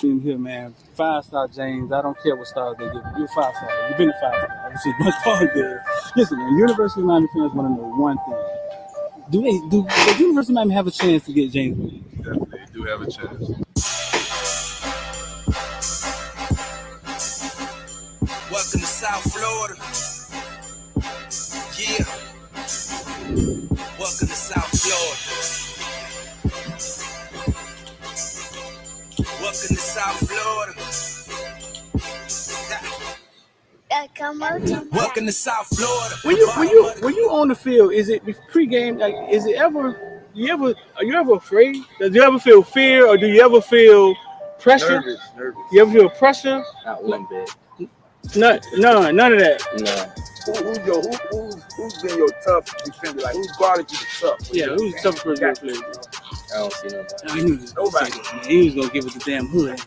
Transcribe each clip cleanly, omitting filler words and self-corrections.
In here, man. 5-star James. I don't care what stars they give you. You're a 5-star. You've been a 5-star. Which is much farther. Listen, man. University of Miami fans want to know one thing. Does University of Miami have a chance to get James Williams? Definitely do have a chance. Welcome to South Florida. Yeah. Welcome to South Florida. Welcome to South Florida. Welcome to South Florida. When you on the field, is it pregame? Like, is it ever? Are you ever afraid? Does you ever feel fear, or do you ever feel pressure? Nervous. You ever feel pressure? Not one bit. None of that. No. Who's been your tough defender? Like who's guarded you the tough? Yeah, who's the toughest person to play? I don't see nobody. I knew this. Nobody. He was gonna give it the damn hood.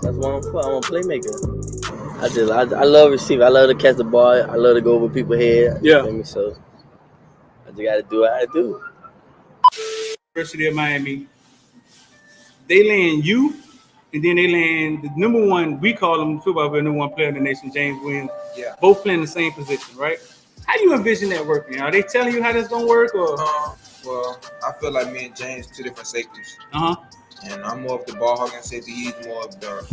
That's what I'm for. I'm a playmaker. I love receiving. I love to catch the ball. I love to go over people's head. Yeah. You feel me? So I just gotta do what I do. University of Miami, they land you, and then they land the number one. We call him football player, number one player in the nation, James Williams. Yeah. Both playing the same position, right? How do you envision that working? Are they telling you how that's gonna work, or? Well, I feel like me and James two different safeties. Uh-huh. And I'm more of the ball hogging safety. He's more of the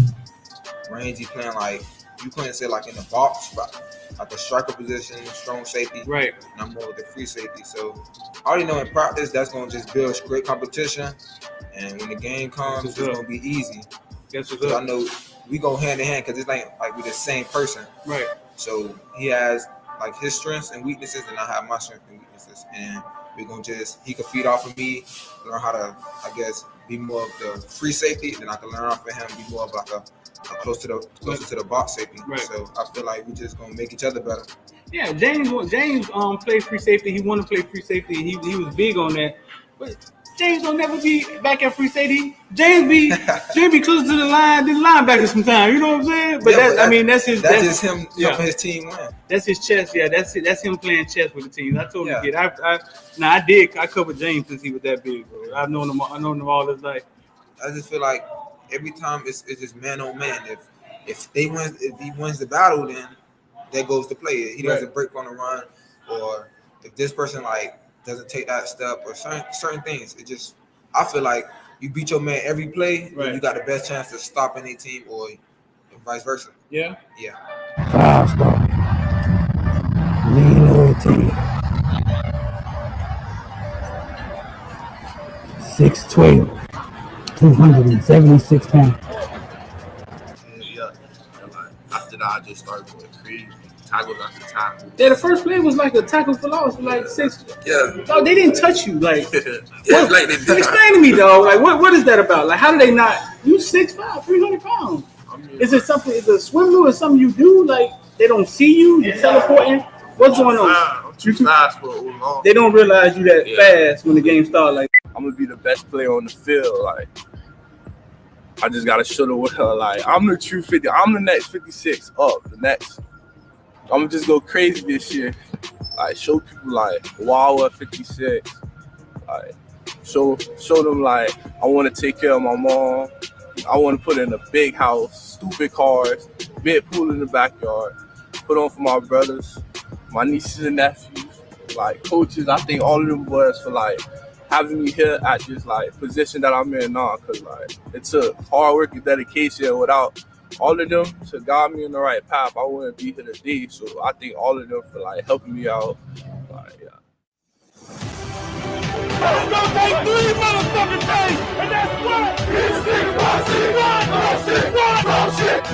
rangy playing like you couldn't say like in the box, but like a striker position, strong safety. Right. And I'm more of the free safety. So I already know in practice that's gonna just build great competition. And when the game comes, it's gonna be easy. That's what's Because up. I know we go hand in hand because it's like we're the same person. Right. So he has like his strengths and weaknesses, and I have my strengths and weaknesses. And we're gonna he can feed off of me, learn how to, I guess, be more of the free safety, and then I can learn off of him, be more of like a closer to the box safety. Right. So I feel like we're just gonna make each other better. Yeah, James played free safety. He wanted to play free safety. He was big on that. But James will never be back at free safety. James be close to the line, the linebacker sometimes. You know what I'm saying? But Yeah, that's just him yeah. helping his team win. That's his chess. Yeah, that's it. That's him playing chess with the team. I told him Yeah. I covered James since he was that big, bro. I've known him all his life. I just feel like every time it's just man on man. If he wins the battle, then that goes to play. He doesn't break on the run, or if this person like doesn't take that step or certain things. It just I feel like you beat your man every play, then you got the best chance to stop any team or vice versa. Yeah. Yeah. 5-star. Lean loyalty. 6'12", 276 pounds. Yeah. After that, I just started going crazy. Tackles after tackle. Yeah, the first play was like a tackle for loss, like 6. Yeah. Dog, they didn't touch you. Like, Like they did. explain to me, dog. Like, what is that about? Like, how do they not? You 6'5", 300 pounds. Is it something? Is it a swim move or something you do? Like, they don't see you? You're teleporting? What's going on? I'm too fast for it long. They don't realize you that fast when the game starts. Like, I'm gonna be the best player on the field. Like, I just gotta show the world. Like, I'm the true 50. I'm the next 56 up. The next. I'm gonna just go crazy this year. Like, show people like, wow, at 56. Like, show them like I want to take care of my mom. I want to put in a big house, stupid cars, big pool in the backyard. Put on for my brothers, my nieces and nephews, like coaches. I think all of them boys for like having me here at this like position that I'm in now, cause like it took hard work and dedication. Without all of them to guide me in the right path, I wouldn't be here today. So I think all of them for like helping me out. Like, yeah. It's gonna take 3 motherfucking days, and that's what? It's shit.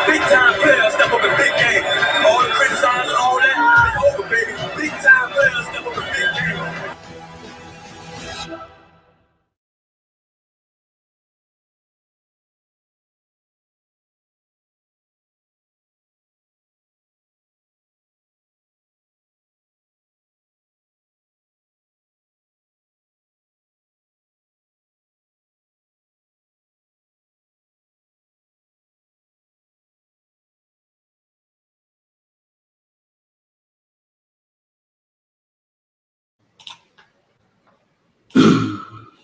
Big time players step up in big game. All the criticizing, all that, it's over, baby. Big time players step up in big game.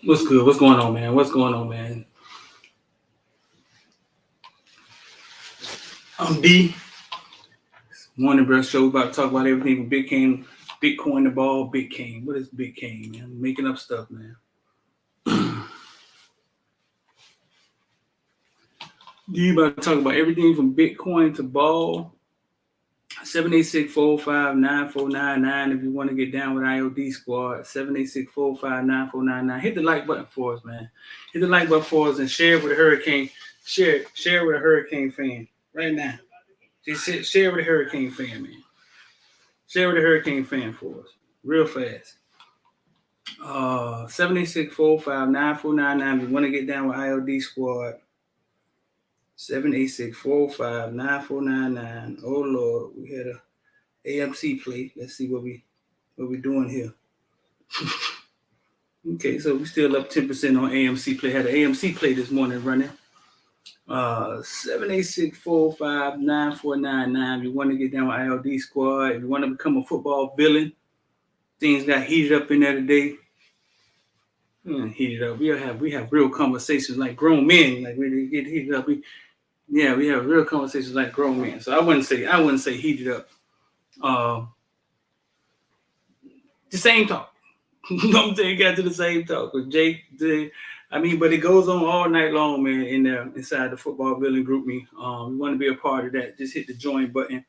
What's good? What's going on, man? What's going on, man? I'm D. Morning Breath Show. About to talk about everything from Bitcoin to ball. Bitcoin. What is Bitcoin, man? I'm making up stuff, man. D about to talk about everything from Bitcoin to ball. 786-405-9499 if you want to get down with IOD Squad. 786-405-9499. Hit the like button for us, man. Hit the like button for us and share with a hurricane. Share with a hurricane fan right now. Just share with a hurricane fan, man. Share with a hurricane fan for us. Real fast. 786-405-9499 if you want to get down with IOD Squad. 786-405-9499. Oh Lord, we had a AMC play. Let's see what we doing here. Okay, so we still up 10% on AMC play. Had an AMC play this morning running. 786-405-9499. If you want to get down with IOD Squad, if you want to become a football villain, things got heated up in there today. Heated up. We have real conversations like grown men. Like we get heated up. We have real conversations like grown men. So I wouldn't say heated up. The same talk. You know what I'm saying? Got to the same talk with Jake. But it goes on all night long, man, in there inside the football villain group me. You want to be a part of that, just hit the join button.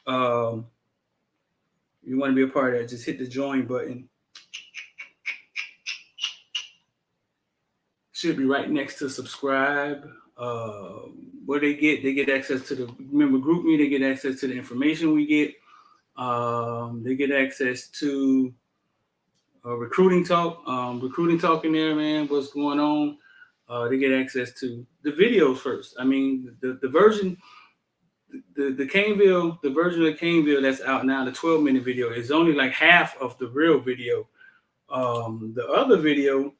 You want to be a part of that, just hit the join button. Should be right next to subscribe. What they get access to the member group me, they get access to the information we get. They get access to recruiting talk in there, man. What's going on? They get access to the videos first. I mean, the version, the Caneville, the version of Caneville that's out now, the 12-minute video is only like half of the real video. The other video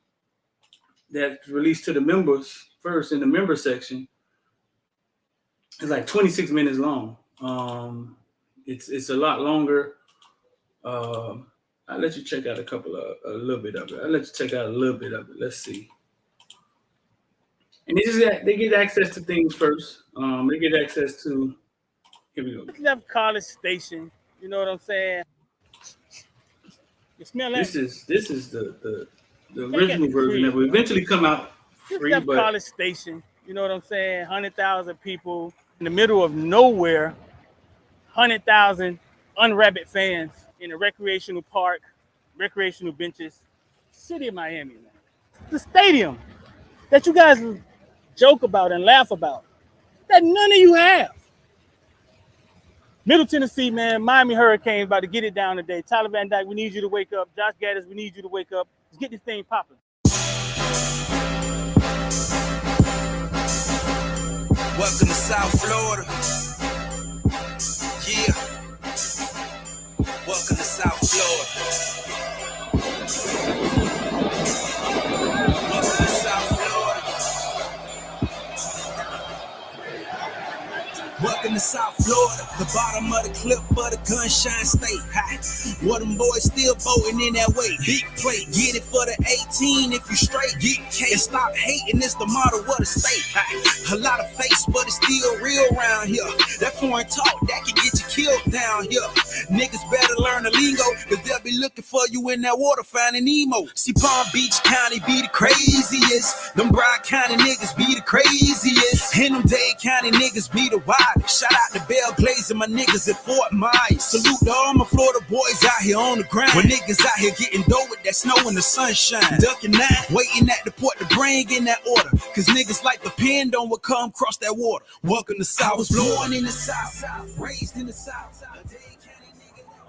that's released to the members first in the member section is like 26 minutes long. It's a lot longer. I'll let you check out a little bit of it. Let's see. And they get access to things first. They get access to. Here we go. Left College Station. You know what I'm saying? You smell that? This is the original version that will eventually come out free. Left College Station. You know what I'm saying? 100,000 people in the middle of nowhere. 100,000 unrabbit fans in a recreational park, recreational benches, city of Miami, man. The stadium that you guys joke about and laugh about, that none of you have. Middle Tennessee, man, Miami Hurricanes about to get it down today. Tyler Van Dyke, we need you to wake up. Josh Gaddis, we need you to wake up. Let's get this thing popping. Welcome to South Florida. Yeah. Welcome to South Florida. Welcome to South Florida. Welcome to South Florida. The bottom of the clip, but the gunshine stay high. What them boys still voting in that way. Big play, get it for the 18 if you straight. Get K and stop hating, it's the motto of the state. A lot of face, but it's still real around here. That foreign talk, that can get you killed down here. Niggas better learn the lingo, cause they'll be looking for you in that water finding Nemo. See, Palm Beach County be the craziest. Them Broward County niggas be the craziest. And them Dade County niggas be the wildest. Shout out to Bell Glaze and my niggas at Fort Myers. Salute to all my Florida boys out here on the grind. When niggas out here getting dough with that snow and the sunshine. Ducking nine, waiting at the port to bring in that order. Cause niggas like depend on what come across that water. Welcome to South. I was born in the South, raised in the South.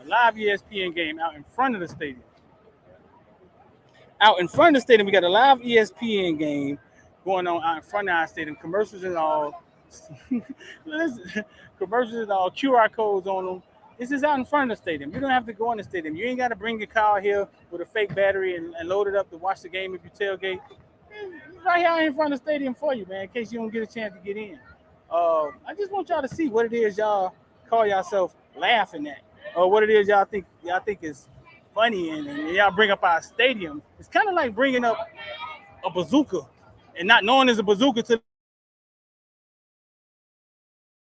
A live ESPN game out in front of the stadium. Out in front of the stadium, we got a live ESPN game going on out in front of our stadium. Commercials and all. Commercials and all. QR codes on them. This is out in front of the stadium. You don't have to go in the stadium. You ain't got to bring your car here with a fake battery and load it up to watch the game if you tailgate. It's right here in front of the stadium for you, man, in case you don't get a chance to get in. I just want y'all to see what it is y'all call yourself laughing at, or what it is y'all think is funny, and y'all bring up our stadium. It's kind of like bringing up a bazooka and not knowing it's a bazooka till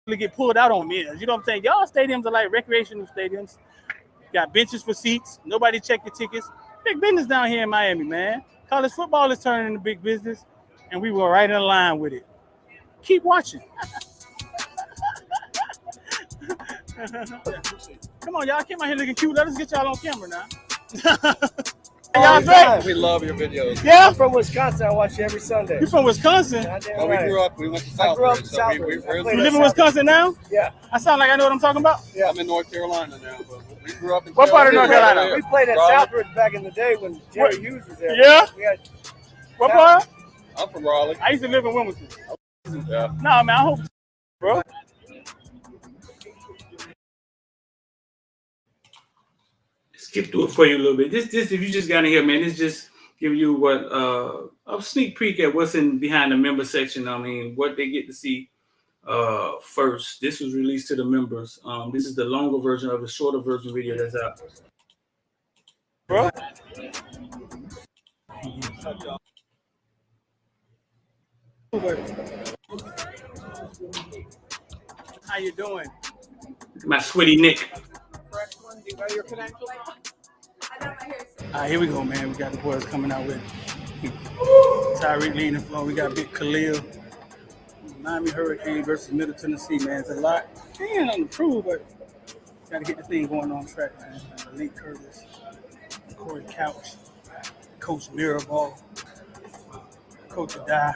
they get pulled out on mirrors. You know what I'm saying? Y'all stadiums are like recreational stadiums. Got benches for seats. Nobody check your tickets. Big business down here in Miami, man. College football is turning into big business, and we were right in line with it. Keep watching. Come on, y'all came out here looking cute. Let us get y'all on camera now. Y'all great. We love your videos. Yeah? I'm from Wisconsin. I watch you every Sunday. You from Wisconsin? Well, we grew up. We went to Southbridge. So you live in Wisconsin now? Yeah. I sound like I know what I'm talking about? Yeah. I'm in North Carolina now, but we grew up in What part of North Carolina? We played at Southbridge back in the day when Jerry Hughes was there. Yeah? What part? I'm from Raleigh. I used to live in Wilmington. Yeah. No, man, I hope, bro. Skip through it for you a little bit. This, if you just got in here, man, this just give you what a sneak peek at what's in behind the member section. I mean, what they get to see first. This was released to the members. This is the longer version of the shorter version video that's out. Bro. How you doing? My sweaty Nick. Here we go, man. We got the boys coming out with Tyreek leading the floor. We got Big Khalil. Miami Hurricane versus Middle Tennessee, man. It's a lot. Ain't nothing to prove, but got to get the thing going on track, man. Link Curtis, Corey Couch, Coach Mirabal, Coach Adai.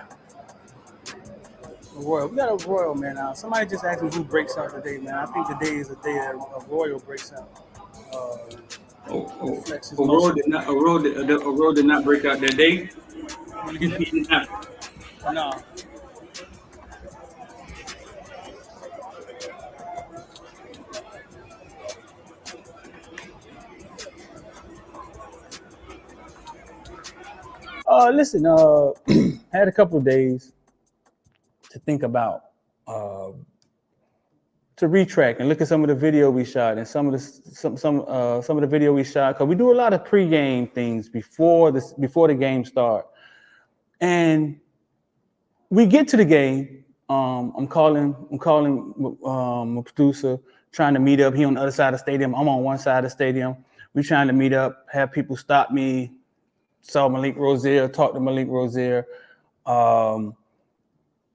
Royal. We got a Royal, man. Somebody just asked me who breaks out today, man. I think today is the day that a Royal breaks out. Royal did not break out that day. No. Listen, had a couple of days to think about, to retrack and look at some of the video we shot and some of the video we shot, because we do a lot of pregame things before the game start, and we get to the game. I'm calling my producer, trying to meet up. He on the other side of the stadium. I'm on one side of the stadium. We trying to meet up. Have people stop me. Saw Malik Rozier. Talked to Malik Rozier.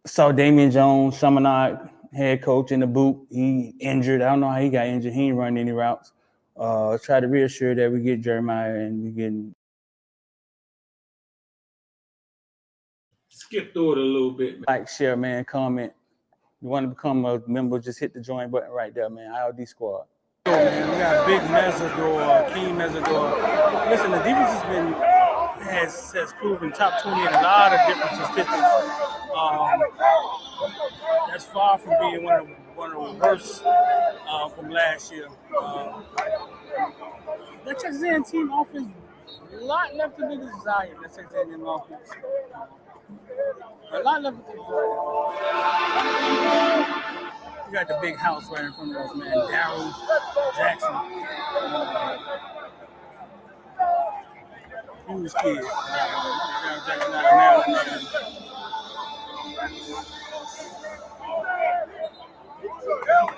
Saw Damian Jones, Chaminade head coach in the boot. He injured. I don't know how he got injured. He ain't running any routes. Try to reassure that we get Jeremiah and we get. Skip through it a little bit. Like, share, man, comment. You want to become a member, just hit the join button right there, man. IOD Squad. Oh, man, we got Big Mezzador, King Mezzador. Listen, the defense has proven top 20 in a lot of different statistics. That's far from being one of the worst from last year. That Texas A&M team offense, a lot left to be desired. That Texas A&M offense. A lot left to be desired. We got the big house right in front of us, man. Darryl Jackson. Huge kid. Darryl Jackson out of Maryland, man.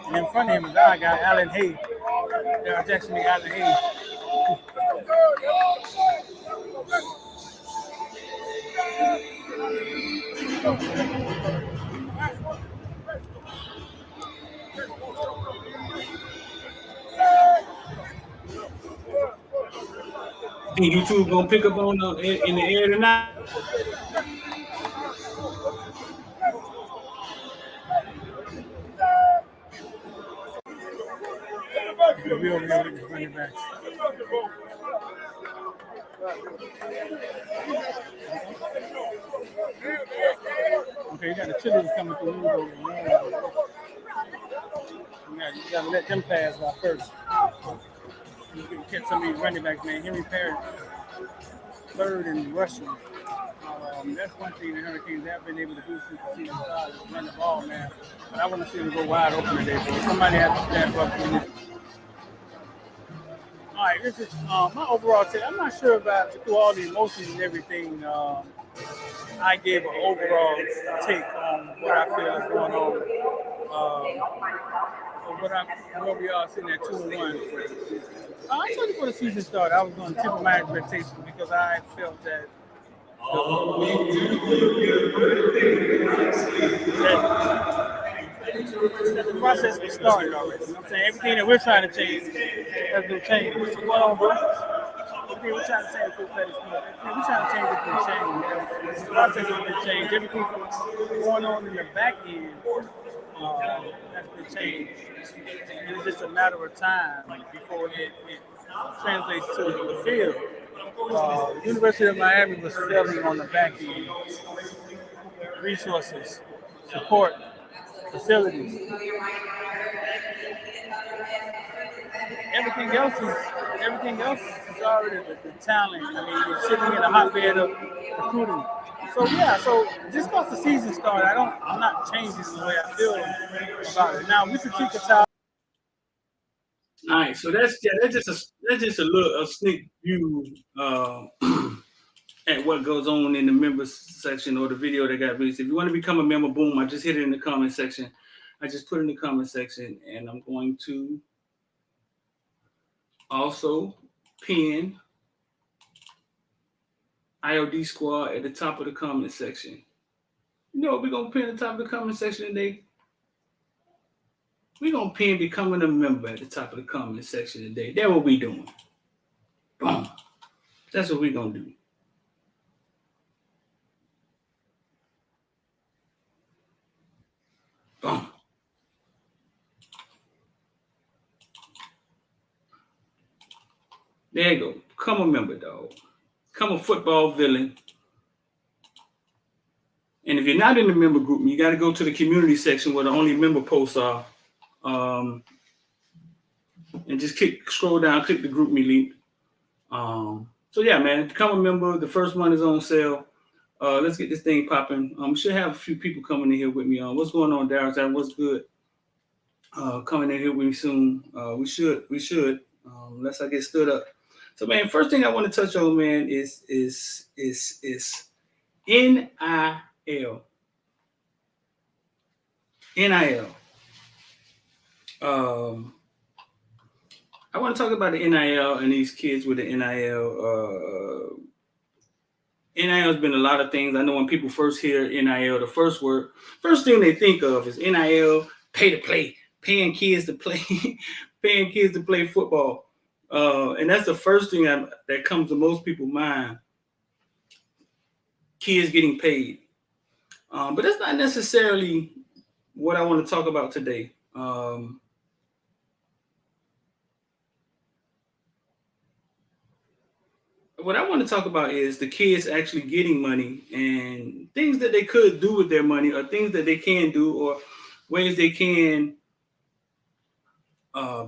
And in front of him is our guy, Allen Hay. Darryl Jackson and Allen Hay. Think YouTube gonna pick up on in the air tonight? We over here with the running backs. Okay, you got the Chili's coming through. You gotta let them pass by first. You can catch some of these running backs, man. Henry Perry, third in rushing. That's one thing the Hurricanes have been able to do since the season started, is run the ball, man. But I want to see them go wide open today. So somebody has to step up. right, this is my overall take. I'm not sure about through all the emotions and everything. I gave an overall take on what I feel is going on. Where we are sitting at 2-1. I told you before the season started, I was going to temper my expectations because I felt that the process was started already. You know what I'm saying? Everything that we're trying to change has been changed. What's going on, bro? Everything we're trying to change is everything we're trying to change has been changed. The process has been changed. Everything from going on in the back end has been changed. And it's just a matter of time before it translates to the field. The University of Miami was failing on the back end. Resources, support, facilities. Everything else is already the talent. I mean, you're sitting in a hotbed of recruiting. So just because the season started, I'm not changing the way I feel about it. Now we can take a time. All right, so that's just a sneak view at what goes on in the members section or the video that got released. If you want to become a member, boom, I just hit it in the comment section. I just put it in the comment section, and I'm going to also pin IOD Squad at the top of the comment section. You know what we're going to pin at the top of the comment section today? We're going to pin becoming a member at the top of the comment section today. That's what we're doing. Boom. That's what we're going to do. Boom. There you go. Become a member, dog. Become a football villain. And if you're not in the member group, you got to go to the community section where the only member posts are. And just scroll down, click the group me link. So yeah, man, become a member. The first one is on sale. Let's get this thing popping. We should have a few people coming in here with me. What's going on, Darius? What's good? Coming in here with me soon. We should. Unless I get stood up. So man, first thing I want to touch on, man, is NIL. NIL. I want to talk about the NIL and these kids with the NIL. NIL has been a lot of things. I know when people first hear NIL, the first thing they think of is NIL, pay to play, paying kids to play, paying kids to play football. And that's the first thing that comes to most people's mind. Kids getting paid. But that's not necessarily what I want to talk about today. What I want to talk about is the kids actually getting money and things that they could do with their money, or things that they can do, or ways they can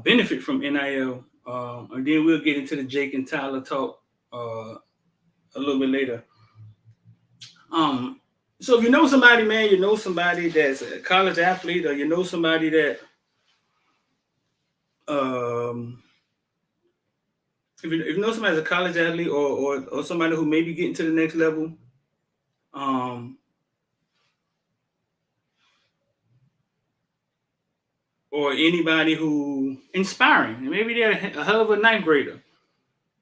benefit from NIL. And then we'll get into the Jake and Tyler talk a little bit later. So if you know somebody, man, you know somebody that's a college athlete, or you know somebody that if you know somebody that's a college athlete, or somebody who may be getting to the next level, or anybody who inspiring, and maybe they're a hell of a ninth grader,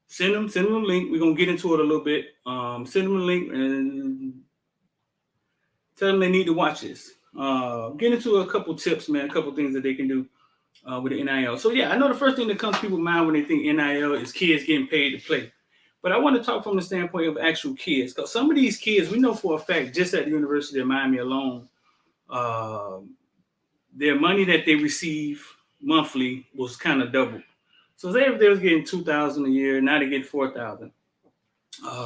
send them a link. We're gonna get into it a little bit. Send them a link and tell them they need to watch this. Get into a couple tips, man, a couple things that they can do with the NIL. So yeah, I know the first thing that comes to people's mind when they think NIL is kids getting paid to play. But I want to talk from the standpoint of actual kids, because some of these kids, we know for a fact, just at the University of Miami alone, their money that they receive monthly was kind of doubled. So say if they was getting $2,000 a year, now they get $4,000.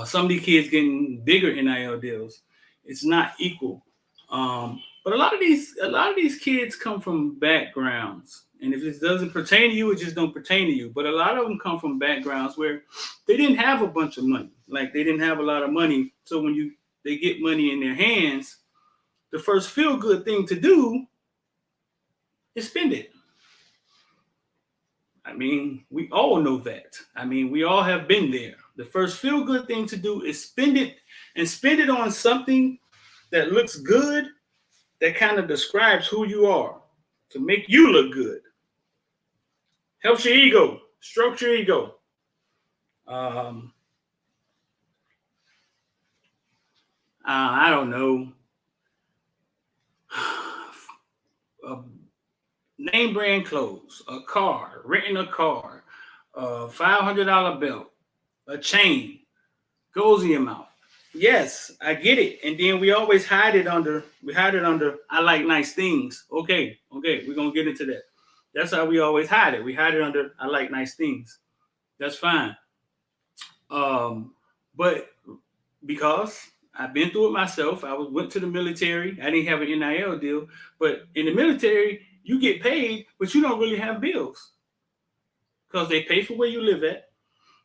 Some of these kids getting bigger NIL deals. It's not equal. But a lot of these kids come from backgrounds, and if it doesn't pertain to you, it just don't pertain to you. But a lot of them come from backgrounds where they didn't have a bunch of money, like they didn't have a lot of money. So when they get money in their hands, the first feel good thing to do is spend it. I mean, we all know that. I mean, we all have been there. The first feel good thing to do is spend it on something that looks good, that kind of describes who you are, to make you look good. Helps your ego, strokes your ego. I don't know. Name brand clothes, a car, renting a car, a $500 belt, a chain, goes in your mouth. Yes, I get it. And then we always hide it under, I like nice things. Okay, we're going to get into that. That's how we always hide it. We hide it under, I like nice things. That's fine. But because I've been through it myself, went to the military. I didn't have an NIL deal, but in the military, you get paid, but you don't really have bills because they pay for where you live at.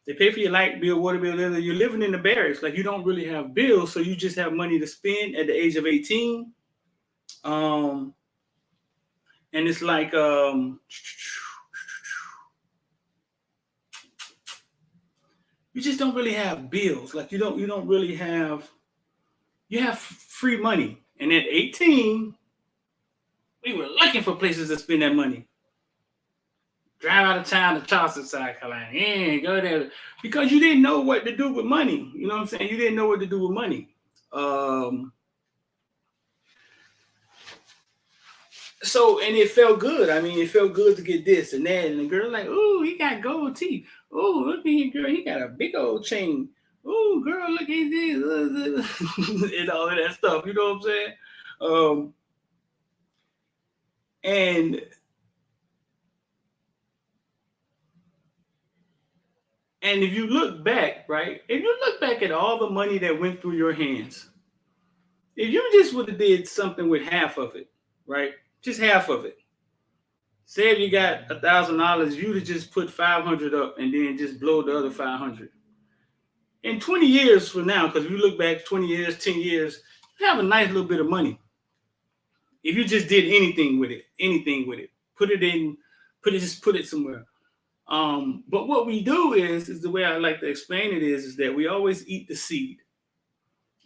They pay for your light bill, water bill. You're living in the barracks. Like, you don't really have bills, so you just have money to spend at the age of 18. And it's like you just don't really have bills. Like, you don't really have. You have free money, and at 18, we were looking for places to spend that money. Drive out of town to Charleston, South Carolina. Yeah, go there. Because you didn't know what to do with money. You know what I'm saying? You didn't know what to do with money. So, and it felt good. I mean, it felt good to get this and that. And the girl like, ooh, he got gold teeth. Ooh, look at him, girl. He got a big old chain. Ooh, girl, look at this. And all of that stuff. You know what I'm saying? And if you look back, right? If you look back at all the money that went through your hands, if you just would have did something with half of it, right? Just half of it. Say if you got $1,000, you'd have just put 500 up and then just blow the other 500. In 20 years from now, because if you look back 20 years, 10 years, you have a nice little bit of money. If you just did anything with it, put it somewhere. But what we do is the way I like to explain it is that we always eat the seed.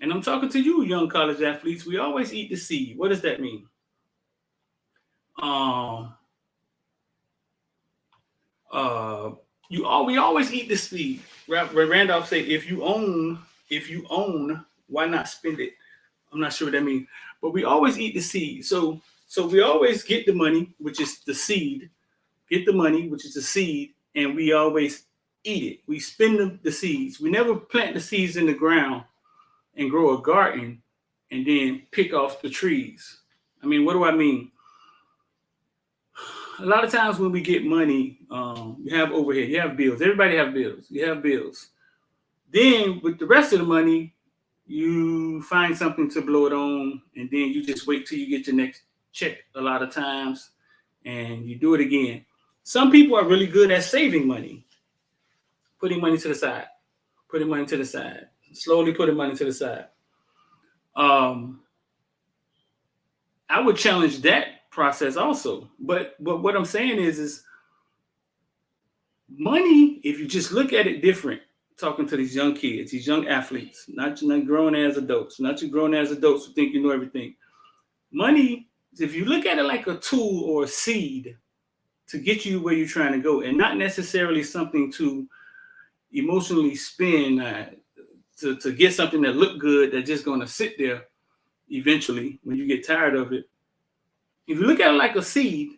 And I'm talking to you, young college athletes. We always eat the seed. What does that mean? We always eat the seed. Randolph said, if you own, why not spend it? I'm not sure what that means, but we always eat the seed. So we always get the money, which is the seed. Get the money, which is the seed, and we always eat it. We spend the seeds. We never plant the seeds in the ground and grow a garden and then pick off the trees. I mean, what do I mean? A lot of times when we get money, you have overhead, you have bills. Everybody have bills. You have bills. Then with the rest of the money, you find something to blow it on, and then you just wait till you get your next check a lot of times, and you do it again. Some people are really good at saving money, putting money to the side, slowly putting money to the side. I would challenge that process also. But what I'm saying is money, if you just look at it different, talking to these young kids, these young athletes, not grown as adults, not you grown as adults who think you know everything. Money, if you look at it like a tool or a seed to get you where you're trying to go, and not necessarily something to emotionally spend to get something that look good that's just going to sit there eventually when you get tired of it. If you look at it like a seed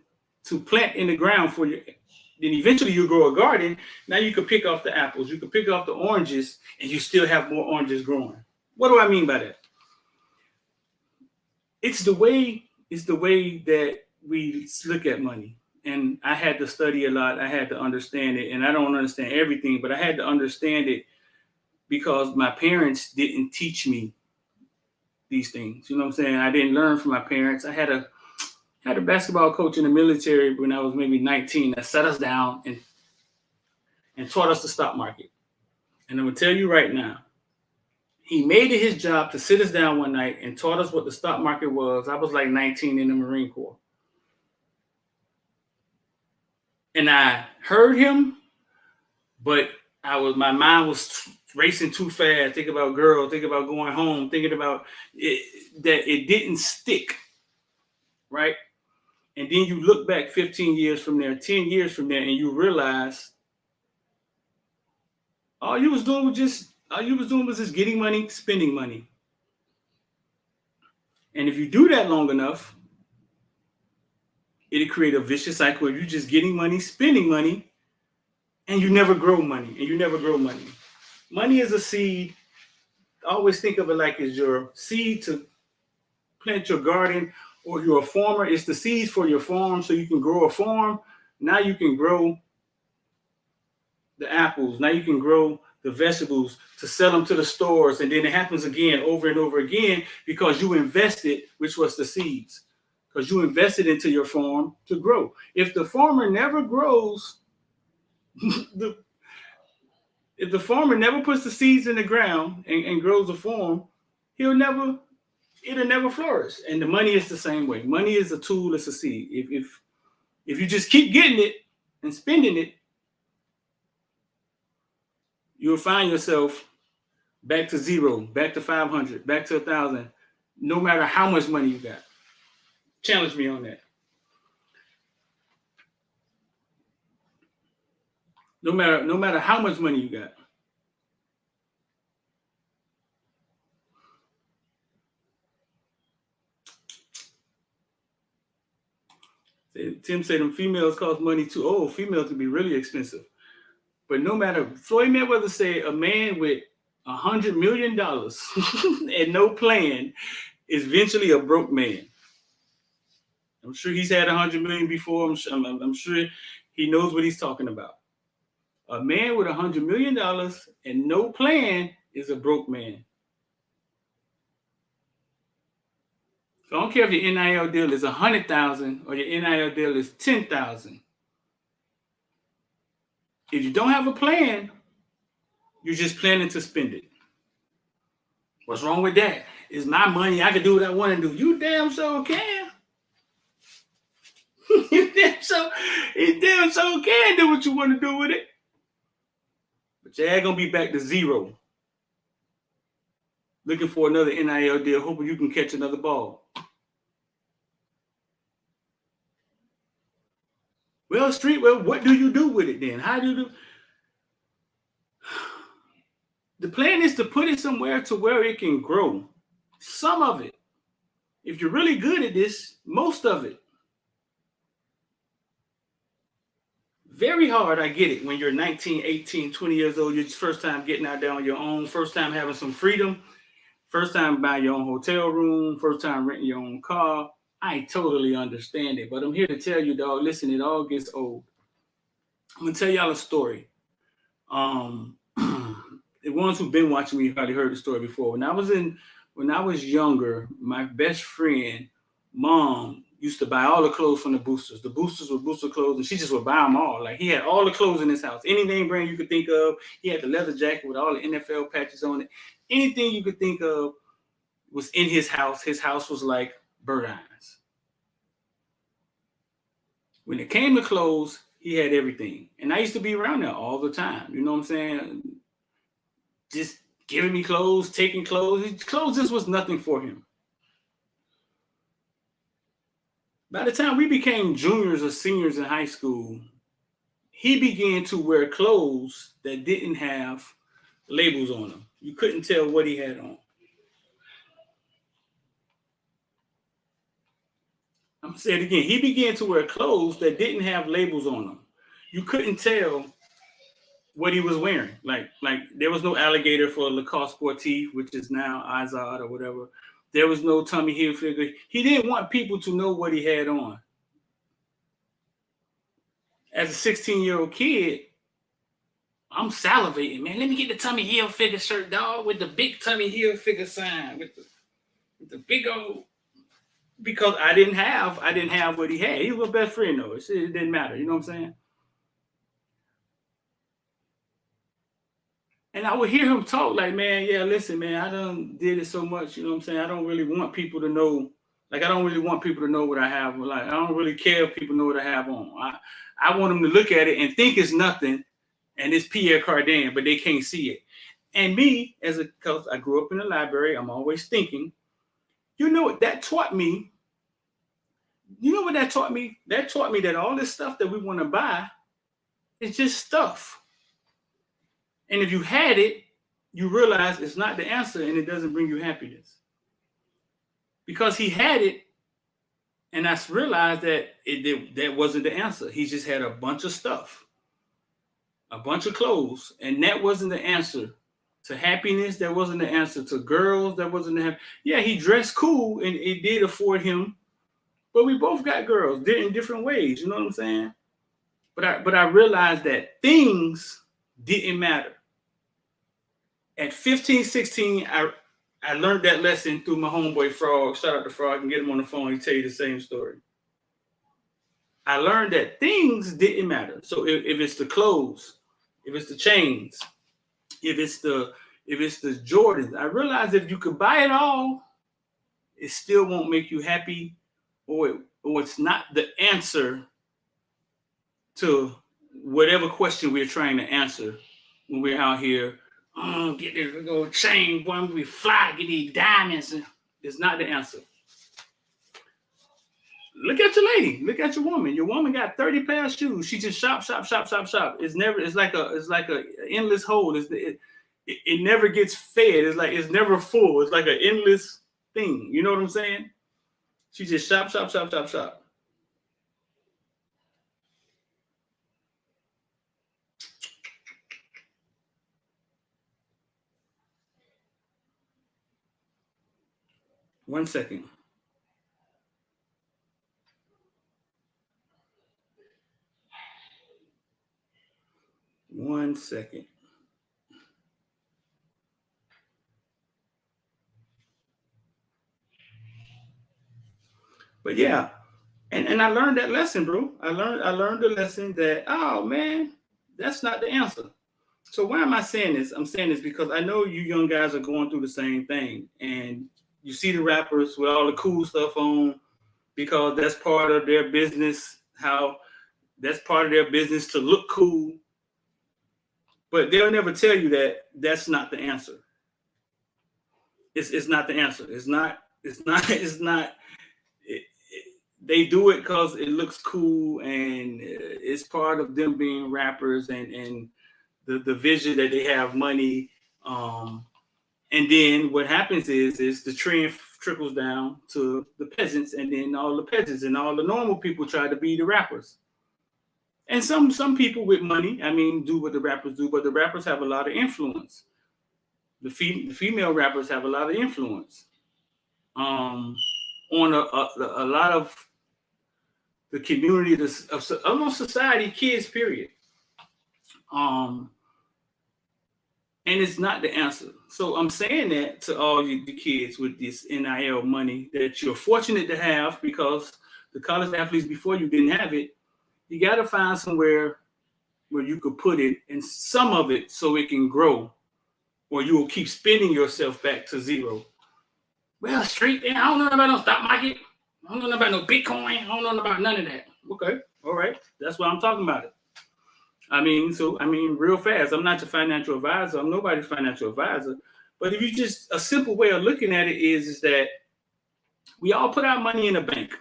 to plant in the ground for you, then eventually you grow a garden. Now you can pick off the apples, you can pick off the oranges, and you still have more oranges growing. What do I mean by that? It's the way that we look at money. And I had to study a lot. I had to understand it. And I don't understand everything, but I had to understand it because my parents didn't teach me these things. You know what I'm saying? I didn't learn from my parents. I had a basketball coach in the military when I was maybe 19 that sat us down and taught us the stock market. And I'm going to tell you right now, he made it his job to sit us down one night and taught us what the stock market was. I was like 19 in the Marine Corps. And I heard him, but my mind was racing too fast, thinking about girls, thinking about going home, thinking about it, that it didn't stick, right? And then you look back 15 years from there, 10 years from there, and you realize all you was doing was just getting money, spending money. And if you do that long enough, it'll create a vicious cycle of you just getting money, spending money, and you never grow money, and you never grow money. Money is a seed. I always think of it like it's your seed to plant your garden, or if you're a farmer, it's the seeds for your farm so you can grow a farm. Now you can grow the apples. Now you can grow the vegetables to sell them to the stores. And then it happens again over and over again because you invested, which was the seeds, because you invested into your farm to grow. If the farmer never grows, if the farmer never puts the seeds in the ground and grows a farm, it'll never flourish. And the money is the same way. Money is a tool, it's a seed. If you just keep getting it and spending it, you'll find yourself back to zero, back to 500, back to 1,000, no matter how much money you got. Challenge me on that. No matter how much money you got. Tim said them females cost money too. Oh, females can be really expensive. But no matter, Floyd Mayweather said a man with $100 million and no plan is eventually a broke man. I'm sure he's had 100 million before. I'm sure he knows what he's talking about. A man with $100 million and no plan is a broke man. So I don't care if your NIL deal is 100,000 or your NIL deal is 10,000. If you don't have a plan, you're just planning to spend it. What's wrong with that? It's my money. I can do what I want to do. You damn sure can. You damn sure can do what you want to do with it. But you're going to be back to zero. Looking for another NIL deal, hoping you can catch another ball. Well, what do you do with it then? How do you do? The plan is to put it somewhere to where it can grow. Some of it. If you're really good at this, most of it. Very hard, I get it. When you're 19, 18, 20 years old, you're just first time getting out there on your own, first time having some freedom, first time buying your own hotel room, first time renting your own car. I totally understand it, but I'm here to tell you, dog, listen, it all gets old. I'm going to tell y'all a story. The ones who've been watching me probably heard the story before. When I was younger, my best friend, mom, used to buy all the clothes from the boosters. The boosters were booster clothes, and she just would buy them all. Like, he had all the clothes in his house. Any name brand you could think of. He had the leather jacket with all the NFL patches on it. Anything you could think of was in his house. His house was like bird eyes. When it came to clothes, he had everything. And I used to be around there all the time. You know what I'm saying? Just giving me clothes, taking clothes. Clothes just was nothing for him. By the time we became juniors or seniors in high school, he began to wear clothes that didn't have labels on them. You couldn't tell what he had on. I'm saying it again. He began to wear clothes that didn't have labels on them. You couldn't tell what he was wearing. Like there was no alligator for Lacoste Sportif, which is now Izod or whatever. There was no Tommy Hilfiger. He didn't want people to know what he had on. As a 16-year-old kid, I'm salivating, man. Let me get the Tommy Hilfiger shirt, dog, with the big Tommy Hilfiger sign, with the big old. Because I didn't have what he had. He was my best friend, though. It didn't matter. You know what I'm saying? And I would hear him talk like, man, yeah, listen, man, I done did it so much. You know what I'm saying? I don't really want people to know Like I don't really want people to know what I have. Like I don't really care if people know what I have on. I want them to look at it and think it's nothing, and it's Pierre Cardin, but they can't see it. And me, because I grew up in the library, I'm always thinking. You know what that taught me? You know what that taught me? That taught me that all this stuff that we want to buy is just stuff. And if you had it, you realize it's not the answer and it doesn't bring you happiness. Because he had it, and I realized that that wasn't the answer. He just had a bunch of stuff, a bunch of clothes, and that wasn't the answer to happiness. That wasn't the answer to girls. That wasn't the yeah, he dressed cool, and it did afford him. But we both got girls, in different ways. You know what I'm saying? But I realized that things didn't matter. At 15, 16, I learned that lesson through my homeboy Frog. Shout out to Frog. I can get him on the phone. He'll tell you the same story. I learned that things didn't matter. So if it's the clothes, if it's the chains, if it's the Jordans, I realized if you could buy it all, it still won't make you happy, or it's not the answer to whatever question we're trying to answer when we're out here. Oh, get this gold chain, boy, we fly, get these diamonds. It's not the answer. Look at your lady. Look at your woman. Your woman got 30 pairs of shoes. She just shop. It's like a endless hole. It never gets fed. It's never full. It's like an endless thing. You know what I'm saying? She just shop. 1 second. But yeah, and I learned that lesson, bro. I learned the lesson that, oh man, that's not the answer. So why am I saying this? I'm saying this because I know you young guys are going through the same thing, and you see the rappers with all the cool stuff on because that's part of their business. That's part of their business to look cool. But they'll never tell you that that's not the answer. It's not the answer. It's not. They do it because it looks cool, and it's part of them being rappers, and the vision that they have money. And then what happens is the trend trickles down to the peasants, and then all the peasants and all the normal people try to be the rappers. And some people with money, I mean, do what the rappers do, but the rappers have a lot of influence. The female rappers have a lot of influence on a lot of the community of almost society, kids, period. And it's not the answer. So I'm saying that to all you the kids with this NIL money that you're fortunate to have, because the college athletes before you didn't have it. You got to find somewhere where you could put it, and some of it so it can grow, or you will keep spending yourself back to zero. Well, straight there, I don't know about no stock market. I don't know about no Bitcoin. I don't know about none of that. Okay, all right. That's what I'm talking about. Real fast. I'm not your financial advisor. I'm nobody's financial advisor. But if you just, a simple way of looking at it is that we all put our money in a bank,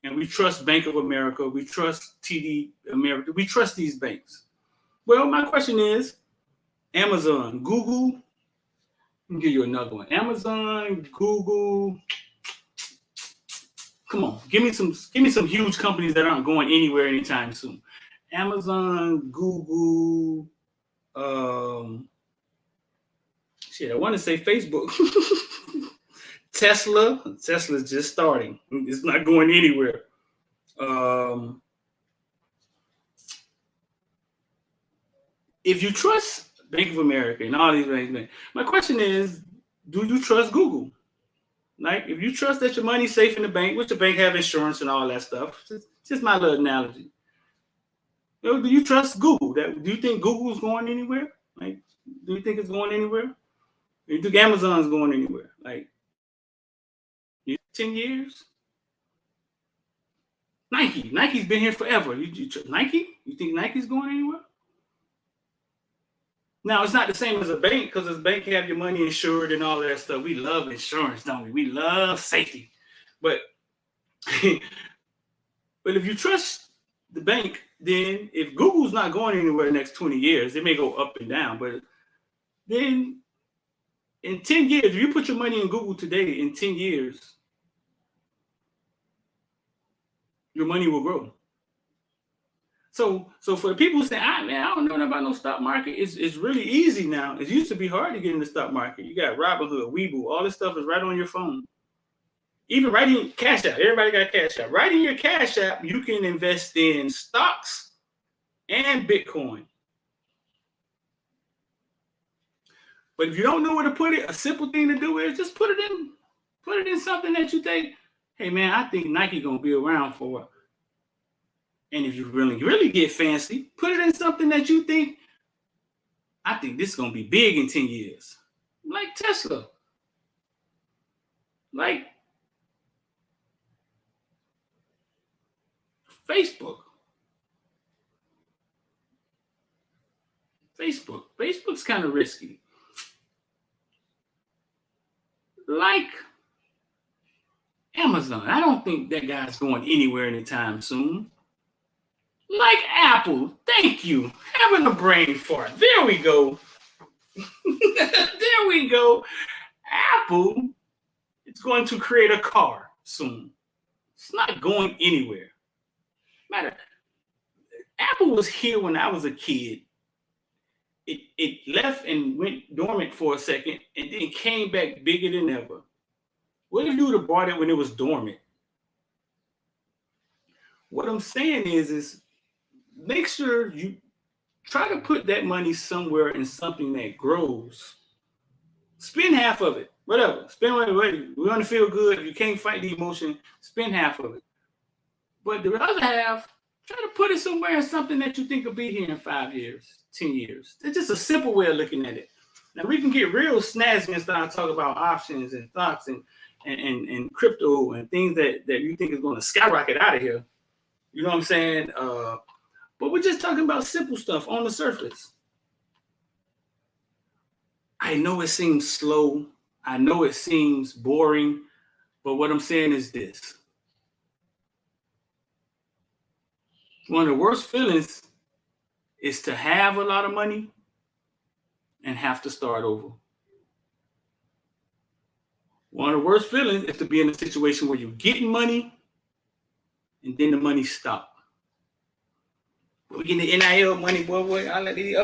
and we trust Bank of America. We trust TD America. We trust these banks. Well, my question is, Amazon, Google. Let me give you another one. Amazon, Google. Come on, give me some huge companies that aren't going anywhere anytime soon. Amazon, Google, I want to say Facebook. Tesla's just starting. It's not going anywhere. If you trust Bank of America and all these banks, my question is, do you trust Google? Like, if you trust that your money's safe in the bank, which the bank have insurance and all that stuff, just my little analogy. Do you trust Google? Do you think Google's going anywhere? Like, do you think it's going anywhere? Do you think Amazon's going anywhere? Like, 10 years? Nike's been here forever. Nike? You think Nike's going anywhere? Now, it's not the same as a bank because a bank have your money insured and all that stuff. We love insurance, don't we? We love safety. But, but if you trust the bank, then if Google's not going anywhere the next 20 years, it may go up and down. But then in 10 years, if you put your money in Google today, in 10 years, your money will grow. So for the people saying, I don't know about no stock market, it's really easy now. It used to be hard to get in the stock market. You got Robinhood, Webull, all this stuff is right on your phone. Even right in Cash App, everybody got Cash App. Right in your Cash App, you can invest in stocks and Bitcoin. But if you don't know where to put it, a simple thing to do is just put it in something that you think, hey man, I think Nike gonna be around for a while. And if you really get fancy, put it in something that you think, I think this is going to be big in 10 years. Like Tesla. Like Facebook. Facebook's kind of risky. Like Amazon. I don't think that guy's going anywhere anytime soon. Like Apple, thank you. Having a brain fart. There we go. There we go. Apple is going to create a car soon. It's not going anywhere. Matter. Apple was here when I was a kid. It left and went dormant for a second and then came back bigger than ever. What if you would have bought it when it was dormant? What I'm saying is make sure you try to put that money somewhere in something that grows. Spend half of it, whatever. Spend whatever. We want to feel good. If you can't fight the emotion, spend half of it. But the other half, try to put it somewhere in something that you think will be here in 5 years, 10 years. It's just a simple way of looking at it. Now we can get real snazzy and start talking about options and stocks and crypto and things that you think is going to skyrocket out of here. You know what I'm saying? But we're just talking about simple stuff on the surface. I know it seems slow. I know it seems boring. But what I'm saying is this. One of the worst feelings is to have a lot of money and have to start over. One of the worst feelings is to be in a situation where you're getting money and then the money stops. We getting the NIL money, boy. I let these,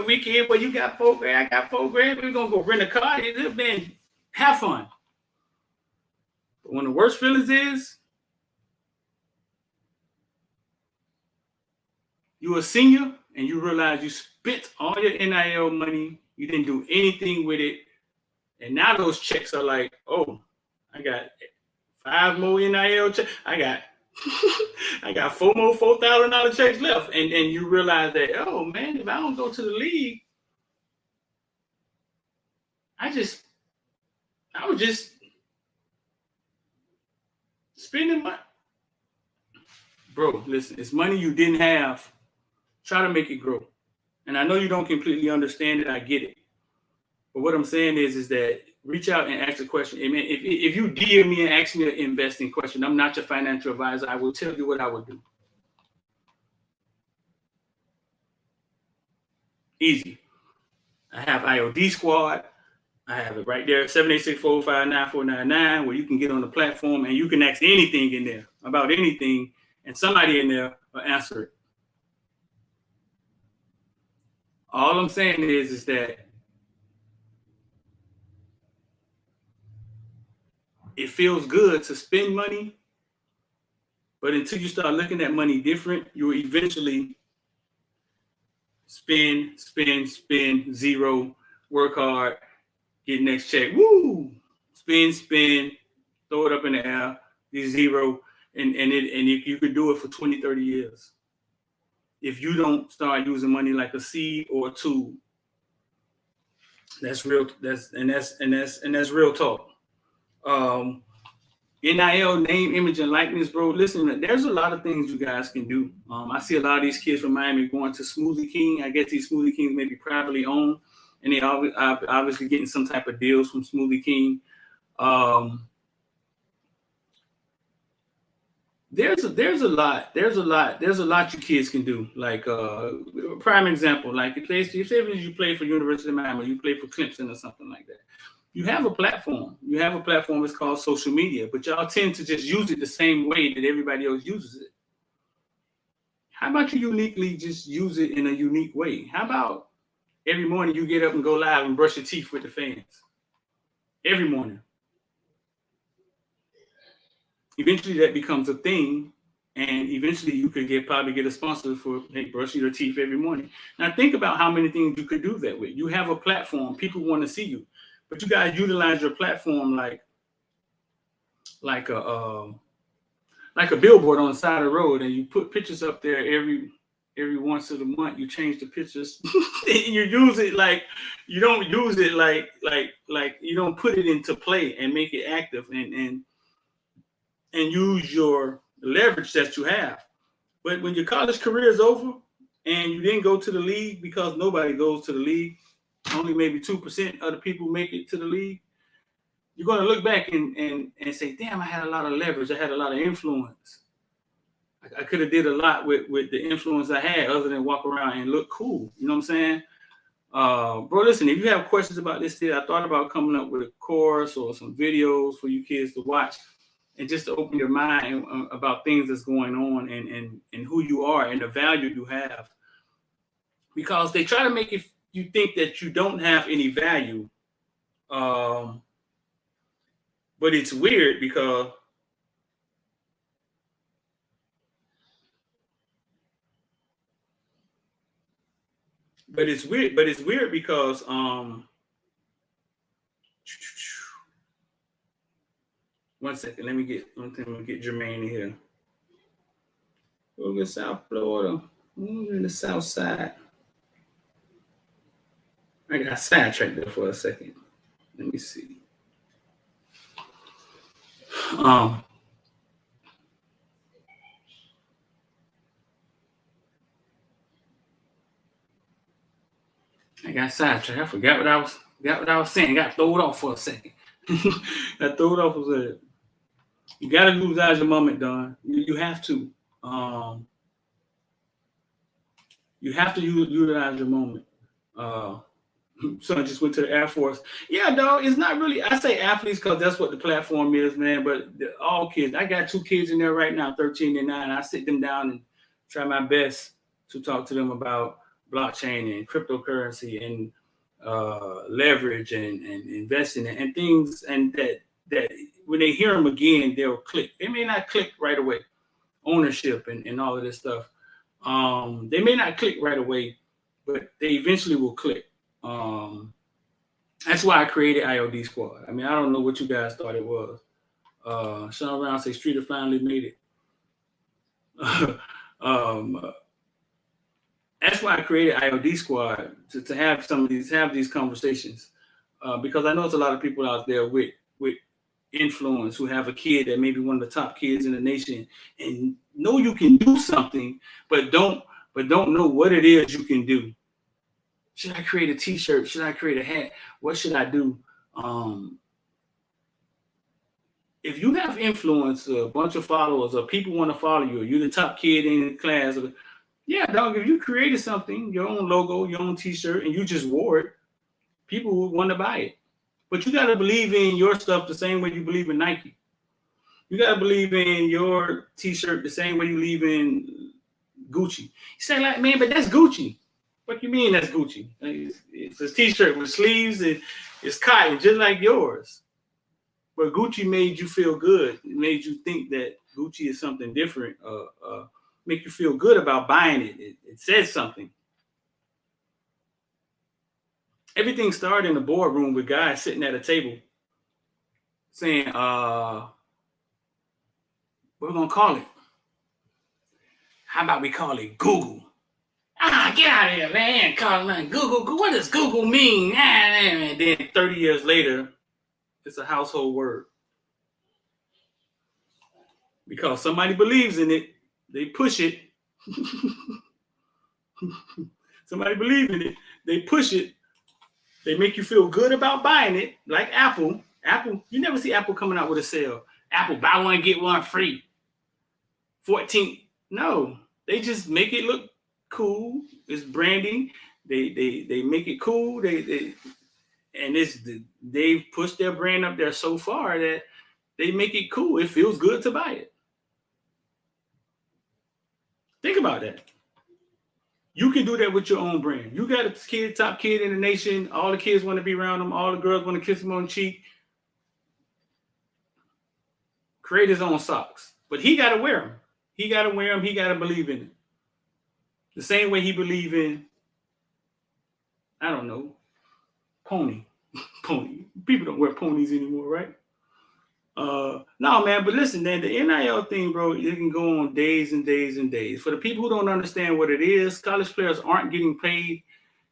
weekend, boy, you got $4,000, I got $4,000. We're gonna go rent a car. Man, have fun. But one of the worst feelings is you're a senior and you realize you spent all your NIL money, you didn't do anything with it, and now those checks are like, oh, I got 5 more NIL checks. I got 4 more $4,000 checks left. And you realize that, oh man, if I don't go to the league, I was just spending money. Bro, listen, it's money you didn't have. Try to make it grow. And I know you don't completely understand it. I get it. But what I'm saying is that reach out and ask a question. I mean, if you DM me and ask me an investing question, I'm not your financial advisor. I will tell you what I would do. Easy. I have IOD Squad. I have it right there, 786-459-9499, where you can get on the platform and you can ask anything in there about anything, and somebody in there will answer it. All I'm saying is that it feels good to spend money, but until you start looking at money different, you will eventually spend, zero, work hard, get next check, woo, spend, throw it up in the air, zero, and you could do it for 20, 30 years. If you don't start using money like a seed or a tool. That's real. That's real talk. NIL, name, image, and likeness, bro. Listen, there's a lot of things you guys can do. I see a lot of these kids from Miami going to Smoothie King. I guess these Smoothie Kings may be privately owned, and they obviously getting some type of deals from Smoothie King. There's a lot you kids can do. Like prime example, like you play for University of Miami, or you play for Clemson or something like that. You have a platform. It's called social media, but y'all tend to just use it the same way that everybody else uses it. How about you uniquely just use it in a unique way? How about every morning you get up and go live and brush your teeth with the fans? Every morning. Eventually that becomes a thing, and eventually you could probably get a sponsor for, hey, brushing your teeth every morning. Now think about how many things you could do that with. You have a platform. People want to see you. But you guys utilize your platform like a billboard on the side of the road, and you put pictures up there every once in a month. You change the pictures. You use it like you don't use it like you don't put it into play and make it active and use your leverage that you have. But when your college career is over and you didn't go to the league, because nobody goes to the league, only maybe 2% of the people make it to the league, you're going to look back and say, damn, I had a lot of leverage. I had a lot of influence. I could have did a lot with the influence I had other than walk around and look cool. You know what I'm saying? Bro, listen, if you have questions about this, I thought about coming up with a course or some videos for you kids to watch, and just to open your mind about things that's going on and who you are and the value you have. Because they try to make you think that you don't have any value. But it's weird because one second, let me get Jermaine in here. We'll get South Florida. We're in the South Side. I got sidetracked there for a second. Let me see. I got sidetracked. I forgot what I was saying. Got thrown off for a second. Got thrown off for a second. You got to utilize your moment, Don. You have to. You have to utilize your moment. Son just went to the Air Force. Yeah, dog. It's not really. I say athletes because that's what the platform is, man. But all kids. I got 2 kids in there right now, 13 and 9. I sit them down and try my best to talk to them about blockchain and cryptocurrency and leverage and investing and things, and that when they hear them again, they'll click. They may not click right away. Ownership and all of this stuff. They may not click right away, but they eventually will click. That's why I created IOD Squad. I mean, I don't know what you guys thought it was. Sean Brown say Streeter finally made it. That's why I created IOD Squad to have these conversations, because I know it's a lot of people out there with influence who have a kid that may be one of the top kids in the nation and know you can do something, but don't know what it is you can do. Should I create a t-shirt? Should I create a hat? What should I do? If you have influence, a bunch of followers, or people want to follow you, or you're the top kid in the class, yeah, dog, if you created something, your own logo, your own t-shirt, and you just wore it, people would want to buy it. But you got to believe in your stuff the same way you believe in Nike. You got to believe in your t-shirt the same way you believe in Gucci. You say, like, man, but that's Gucci. What do you mean that's Gucci? It's a t-shirt with sleeves and it's cotton, just like yours. But Gucci made you feel good. It made you think that Gucci is something different. Make you feel good about buying it. It says something. Everything started in the boardroom with guys sitting at a table saying, what are we going to call it? How about we call it Google? Get out of here, man. Call it Google. What does Google mean? And then 30 years later, it's a household word. Because somebody believes in it, they push it. Somebody believes in it, they push it. They make you feel good about buying it, like Apple. Apple, you never see Apple coming out with a sale. Apple, buy one, get one free. 14. No, they just make it look cool. It's branding. They make it cool. They've pushed their brand up there so far that they make it cool. It feels good to buy it. Think about that. You can do that with your own brand. You got a kid, top kid in the nation. All the kids want to be around him. All the girls want to kiss him on the cheek. Create his own socks. But he got to wear them. He got to wear them. He got to believe in it. The same way he believe in, I don't know, pony. Pony. People don't wear ponies anymore, right? No, man, but listen, man, the NIL thing, bro, it can go on days and days and days. For the people who don't understand what it is, college players aren't getting paid.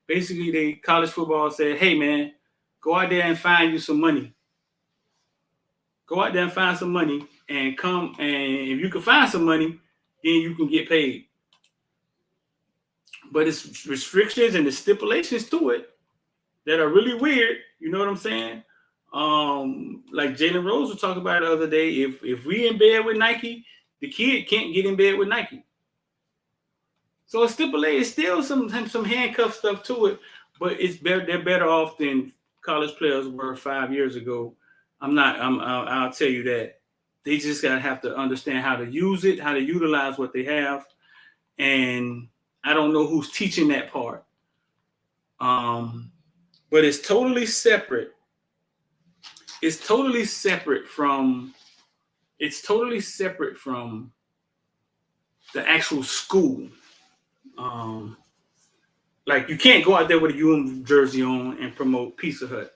Basically, college football said, hey, man, go out there and find you some money. Go out there and find some money and come. And if you can find some money, then you can get paid. But it's restrictions and the stipulations to it that are really weird. You know what I'm saying? Like Jalen Rose was talking about the other day. If we in bed with Nike, the kid can't get in bed with Nike. So it's stipulated. It's still some handcuff stuff to it, but it's better. They're better off than college players were 5 years ago. I'll tell you that. They just gotta have to understand how to use it, how to utilize what they have, and I don't know who's teaching that part. But it's totally separate. It's totally separate from the actual school. Like you can't go out there with a UM jersey on and promote Pizza Hut.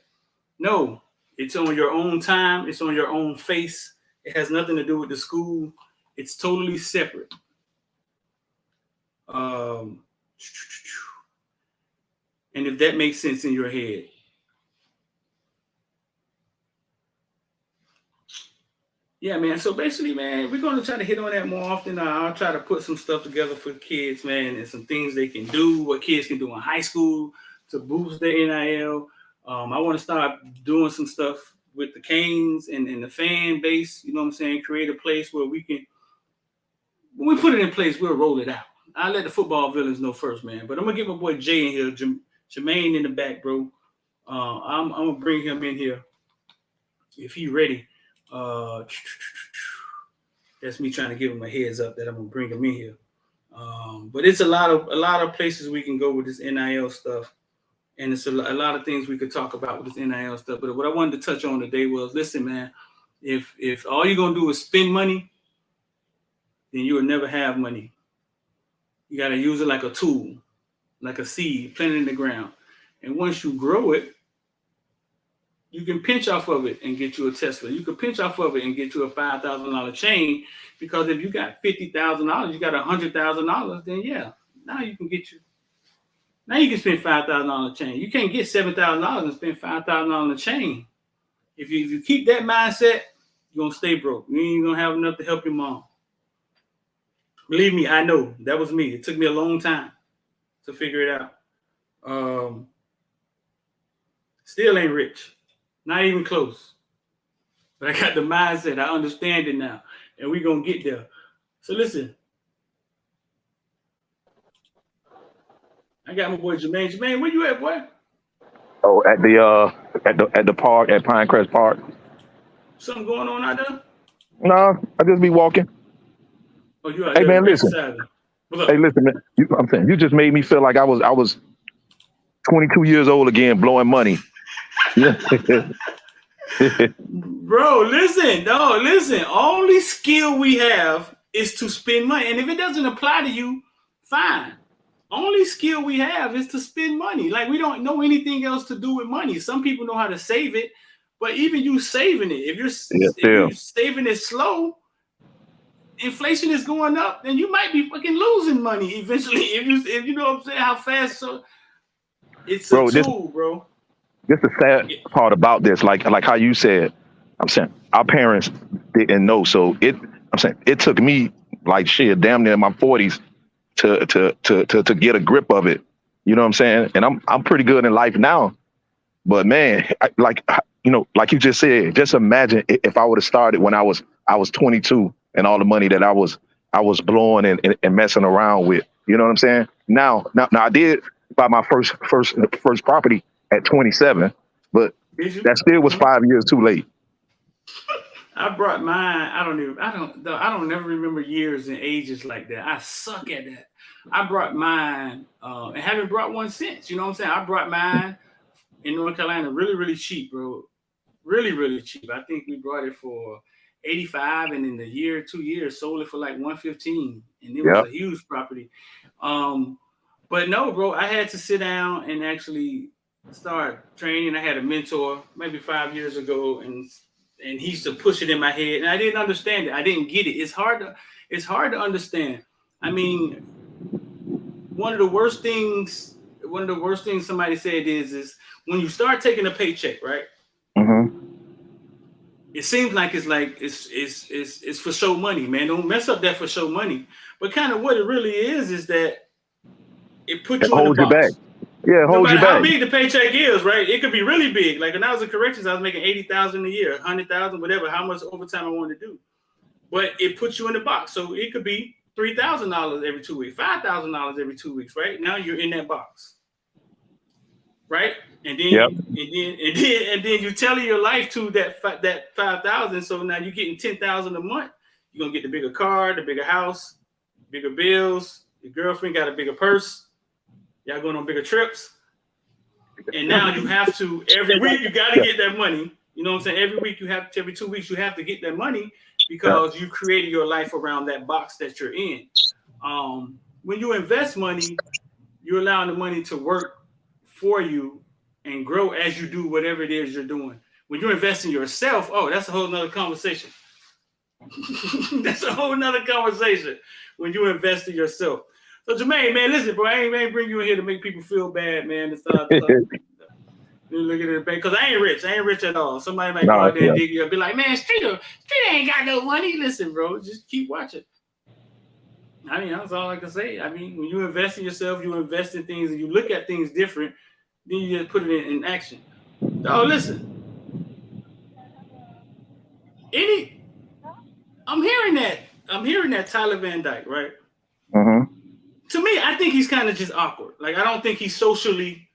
No, it's on your own time. It's on your own face. It has nothing to do with the school. It's totally separate. And if that makes sense in your head. Yeah, man. So basically, man, we're going to try to hit on that more often. I'll try to put some stuff together for kids, man, and some things they can do, what kids can do in high school to boost their NIL. I want to start doing some stuff with the Canes and the fan base. You know what I'm saying? Create a place where we can, when we put it in place, we'll roll it out. I'll let the football villains know first, man. But I'm going to get my boy Jay in here, Jermaine in the back, bro. I'm going to bring him in here if he's ready. That's me trying to give him a heads up that I'm gonna bring him in here. But it's a lot of places we can go with this NIL stuff, and it's a lot of things we could talk about with this NIL stuff. But what I wanted to touch on today was, listen, man, if all you're gonna do is spend money, then you will never have money. You gotta use it like a tool, like a seed, plant it in the ground, and once you grow it, you can pinch off of it and get you a Tesla. You can pinch off of it and get you a $5,000 chain, because if you got $50,000, you got $100,000, then yeah, now you can spend $5,000 chain. You can't get $7,000 and spend $5,000 on a chain. If you keep that mindset, you're gonna stay broke. You ain't gonna have enough to help your mom. Believe me, I know that was me. It took me a long time to figure it out. Still ain't rich. Not even close. But I got the mindset. I understand it now. And we're going to get there. So listen. I got my boy Jermaine. Jermaine, where you at, boy? Oh, at the park, at Pinecrest Park. Something going on out there? No, I just be walking. Oh, you out hey, there man, listen. Hey, listen, man. I'm saying, you just made me feel like I was 22 years old again, blowing money. Bro, listen. Only skill we have is to spend money. And if it doesn't apply to you, fine. Only skill we have is to spend money. Like, we don't know anything else to do with money. Some people know how to save it, but even you saving it, if you're saving it slow, inflation is going up, then you might be fucking losing money eventually. If you know what I'm saying, how fast. So it's a tool, bro. This is the sad part about this, like how you said. I'm saying our parents didn't know, so I'm saying it took me like shit, damn near my 40s to get a grip of it. You know what I'm saying? And I'm pretty good in life now. But man, like you just said, just imagine if I would have started when I was 22 and all the money that I was blowing and messing around with. You know what I'm saying? Now I did buy my first property at 27, but that still was 5 years too late. I brought mine. I don't never remember years and ages like that. I suck at that. I brought mine and haven't brought one since. You know what I'm saying? I brought mine in North Carolina really, really cheap, bro. Really, really cheap. I think we brought it for $85, and in the 2 years, sold it for like $115, and it was a huge property. But no, bro, I had to sit down and actually start training. I had a mentor maybe 5 years ago, and he used to push it in my head, and I didn't understand it. I didn't get it. It's hard to understand. I mean, one of the worst things somebody said is when you start taking a paycheck, right? Mm-hmm. It seems like it's for show money, man. Don't mess up that for show money. But kind of what it really is that it puts you in the box. Back. Yeah, it holds you back. No matter how big the paycheck is, right? It could be really big. Like when I was in corrections, I was making $80,000 a year, $100,000, whatever, how much overtime I wanted to do. But it puts you in the box. So it could be $3,000 every 2 weeks, $5,000 every 2 weeks, right? Now you're in that box, right? And then and then you tell your life to that 5,000. So now you're getting 10,000 a month. You're gonna get the bigger car, the bigger house, bigger bills. Your girlfriend got a bigger purse. Y'all going on bigger trips. And now you have to, every week you got to get that money. You know what I'm saying? Every 2 weeks you have to get that money because you created your life around that box that you're in. When you invest money, you're allowing the money to work for you and grow as you do whatever it is you're doing. When you invest in yourself, that's a whole nother conversation. That's a whole nother conversation when you invest in yourself. So Jermaine, man, listen, bro, I ain't bring you in here to make people feel bad, man. It's not look at it, because I ain't rich at all. Somebody might go out there and dig you up, be like, man, Street ain't got no money. Listen, bro, just keep watching. I mean, that's all I can say. I mean, when you invest in yourself, you invest in things, and you look at things different, then you just put it in action. Oh, listen. I'm hearing that Tyler Van Dyke, right? Mm-hmm. To me, I think he's kind of just awkward. Like, I don't think he's socially,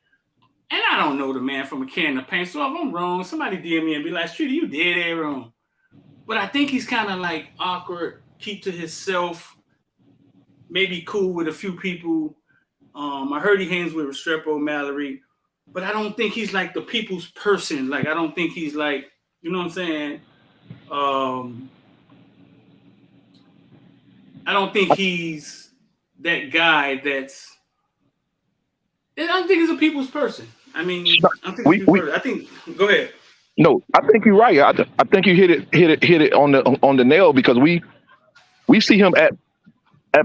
and I don't know the man from a can of paint. So if I'm wrong, somebody DM me and be like, Streety, you dead wrong. But I think he's kind of like awkward, keep to himself, maybe cool with a few people. I heard he hangs with Restrepo, Mallory, but I don't think he's like the people's person. Like, I don't think he's like, you know what I'm saying? I don't think he's that guy I don't think he's a people's person. I mean, I think, go ahead. No, I think you're right. I think you hit it on the nail, because we see him at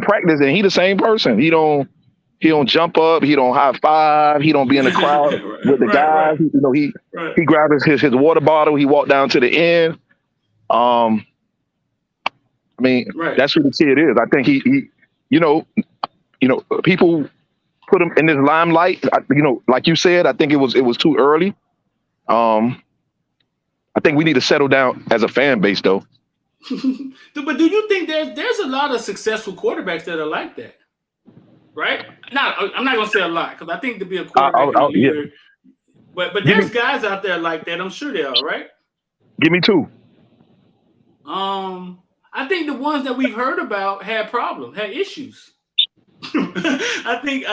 practice and he the same person. He don't jump up, he don't high five, he don't be in the crowd with the guys. Right. He grabs his water bottle, he walked down to the end. I mean, that's who the kid is. I think he people put him in this limelight. Like you said, I think it was too early. I think we need to settle down as a fan base, though. But do you think there's a lot of successful quarterbacks that are like that, right? I'm not gonna say a lot, because I think to be a quarterback, but there's guys out there like that. I'm sure they are, right? Give me two. I think the ones that we've heard about had problems, had issues. I think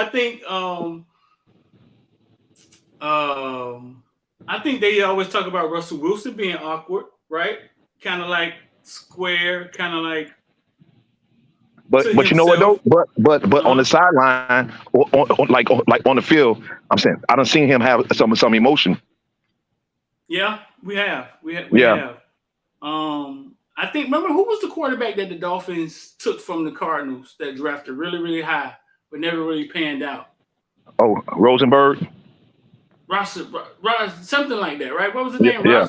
they always talk about Russell Wilson being awkward, right? Kind of like square, kind of like. But you know what though? But on the sideline, like on the field, I'm saying I done seen him have some emotion. Yeah, we have. We have. I think, remember, who was the quarterback that the Dolphins took from the Cardinals that drafted really, really high, but never really panned out? Oh, Rosenberg? Ross, something like that, right? What was his name? Yeah.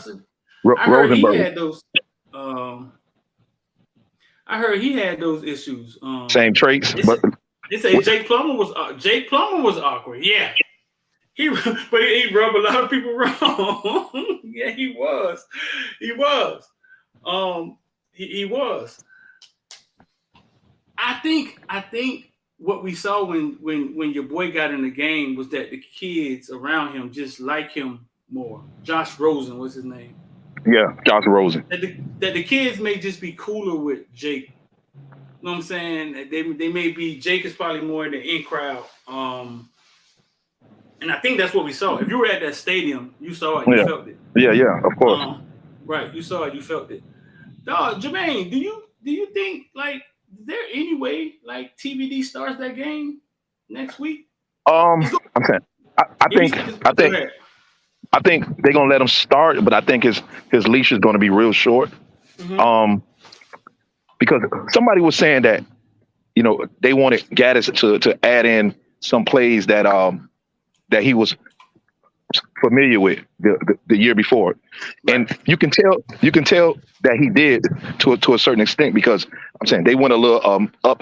I heard Rosenberg. he had those. I heard he had those issues. Same traits, but They say Jake Plummer was awkward. Yeah, but he rubbed a lot of people wrong. Yeah, he was. He was. He was. I think what we saw when your boy got in the game was that the kids around him just like him more. Josh Rosen was his name. yeah, Josh Rosen. That the kids may just be cooler with Jake. You know what I'm saying? They may be, Jake is probably more in the in crowd. And I think that's what we saw. If you were at that stadium, you saw it, you felt it. Yeah, of course. Right, you saw it, you felt it. Dog, Jermaine, do you think, like, is there any way like TBD starts that game next week? I'm saying I think they're gonna let him start, but I think his leash is gonna be real short. Mm-hmm. Because somebody was saying that, they wanted Gaddis to add in some plays that he was familiar with the year before, and you can tell that he did to a certain extent, because I'm saying they went a little up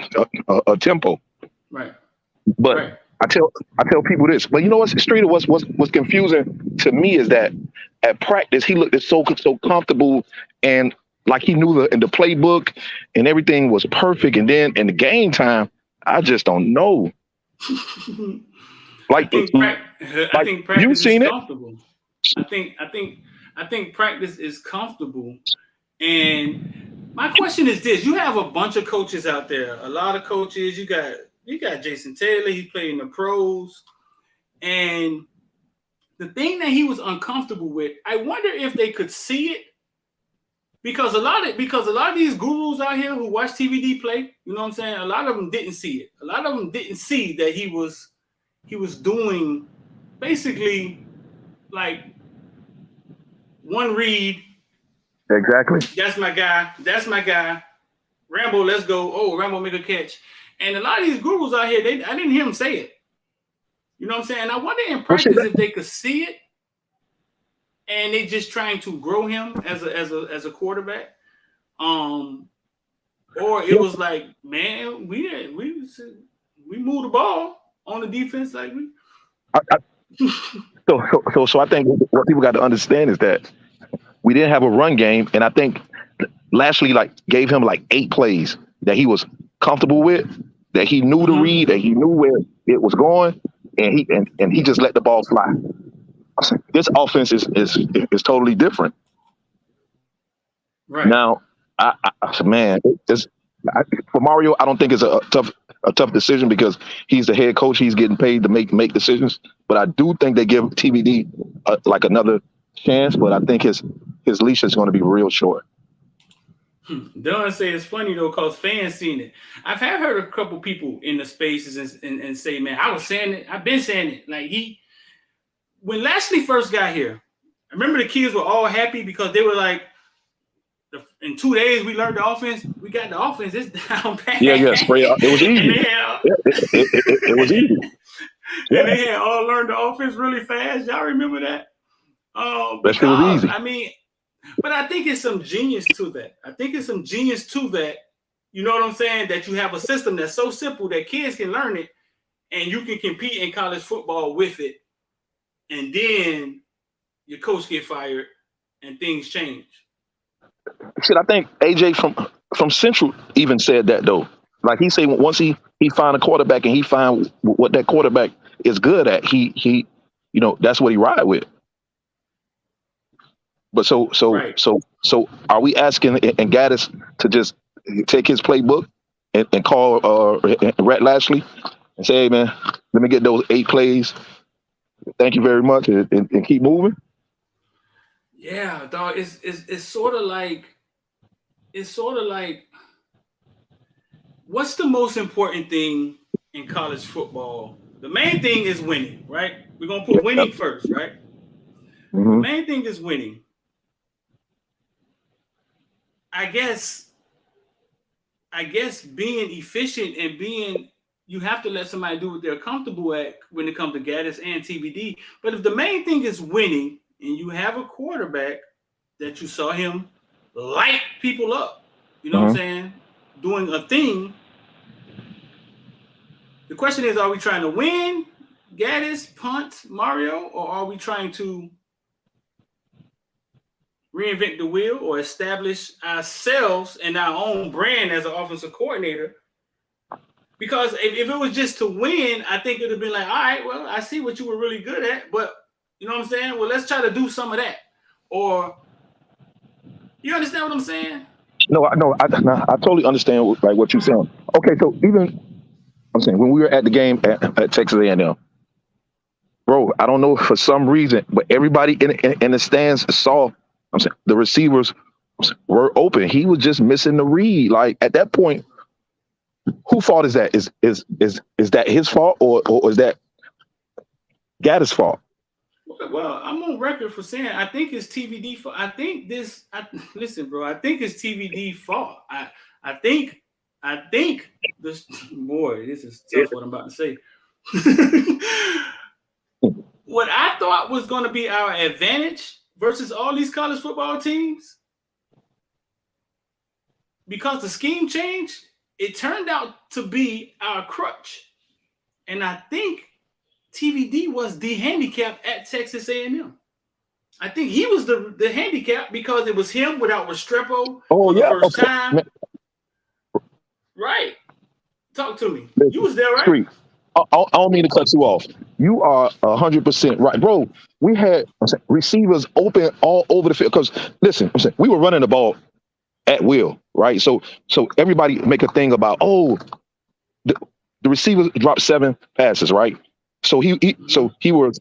a tempo, right? But right. I tell people this, but you know what's Streeter, what's confusing to me is that at practice he looked so comfortable and like he knew the playbook and everything was perfect, and then in the game time, I just don't know. Like, I think practice you've seen is it. Comfortable. I think practice is comfortable. And my question is this: you have a bunch of coaches out there, a lot of coaches. You got Jason Taylor. He played in the pros, and the thing that he was uncomfortable with, I wonder if they could see it, because a lot of these gurus out here who watch TVD play, you know what I'm saying? A lot of them didn't see it. A lot of them didn't see that he was doing basically like one read. Exactly. That's my guy. Rambo, let's go. Oh, Rambo make a catch. And a lot of these gurus out here, I didn't hear him say it. You know what I'm saying? And I wonder in practice if they could see it, and they just trying to grow him as a quarterback. Or it was like, man, we moved the ball on the defense like we. So I think what people got to understand is that we didn't have a run game, and I think Lashley gave him 8 plays that he was comfortable with, that he knew to read, that he knew where it was going, and he just let the ball fly. This offense is totally different. Right now, for Mario, I don't think it's a tough decision because he's the head coach. He's getting paid to make decisions. But I do think they give TBD another chance. But I think his leash is going to be real short. Don say it's funny though, because fans seen it. I've heard a couple people in the spaces and say, man, I was saying it. I've been saying it. When Lashley first got here, I remember the kids were all happy because they were like, in 2 days we learned the offense. We got the offense. It's down pat. Yeah, spray out. It was easy. It was easy. And they had all learned the offense really fast. Y'all remember that? That was easy. I mean, but I think it's some genius to that. You know what I'm saying? That you have a system that's so simple that kids can learn it, and you can compete in college football with it. And then your coach get fired, and things change. Shit, I think AJ from Central even said that though. Like he said, once he find a quarterback and he find what that quarterback is good at, he that's what he ride with. But so are we asking and Gaddis to just take his playbook and call Rhett Lashley and say, hey man, let me get those 8 plays. Thank you very much, and keep moving. Yeah, dog. It's sort of like what's the most important thing in college football? The main thing is winning, right? We're gonna put winning first, right? The main thing is winning. I guess being efficient and you have to let somebody do what they're comfortable at when it comes to Gaddis and TBD. But if the main thing is winning, and you have a quarterback that you saw him light people up, you know what I'm saying? doing a thing. The question is, are we trying to win, Gaddis, Punt, Mario, or are we trying to reinvent the wheel or establish ourselves and our own brand as an offensive coordinator? Because if it was just to win, I think it would have been like, all right, well, I see what you were really good at, but you know what I'm saying? Well, let's try to do some of that. Or, you understand what I'm saying? No, I totally understand like what you're saying. Okay, so even I'm saying when we were at the game at Texas A&M, bro, I don't know for some reason, but everybody in the stands saw. I'm saying the receivers were open. He was just missing the read. Like at that point, whose fault is that? Is that his fault or is that Gaddis' fault? Well, I'm on record for saying I think it's TVD fault. Listen, bro. I think it's TVD fault. I think this. Boy, this is tough. What I'm about to say. What I thought was going to be our advantage versus all these college football teams, because the scheme changed, it turned out to be our crutch. And I think TVD was the handicap at Texas A&M. I think he was the handicap because it was him without Restrepo for the first time. Right. Talk to me. You was there, right? Street. I don't mean to cut you off. You are 100% right, bro. We had receivers open all over the field because listen, we were running the ball at will, right? So everybody make a thing about the receiver dropped 7 passes, right? So he was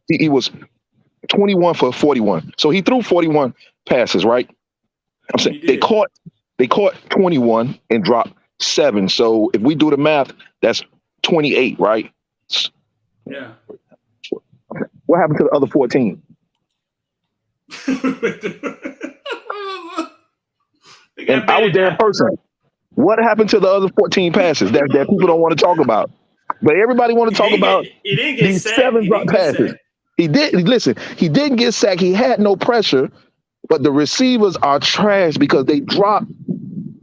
21 for 41. So he threw 41 passes, right? I'm saying they caught 21 and dropped 7. So if we do the math, that's 28, right? Yeah. What happened to the other 14? And I was there in person. What happened to the other 14 passes that people don't want to talk about? But everybody want to talk about these 7 drop passes. He didn't get sacked. He had no pressure, but the receivers are trash because they dropped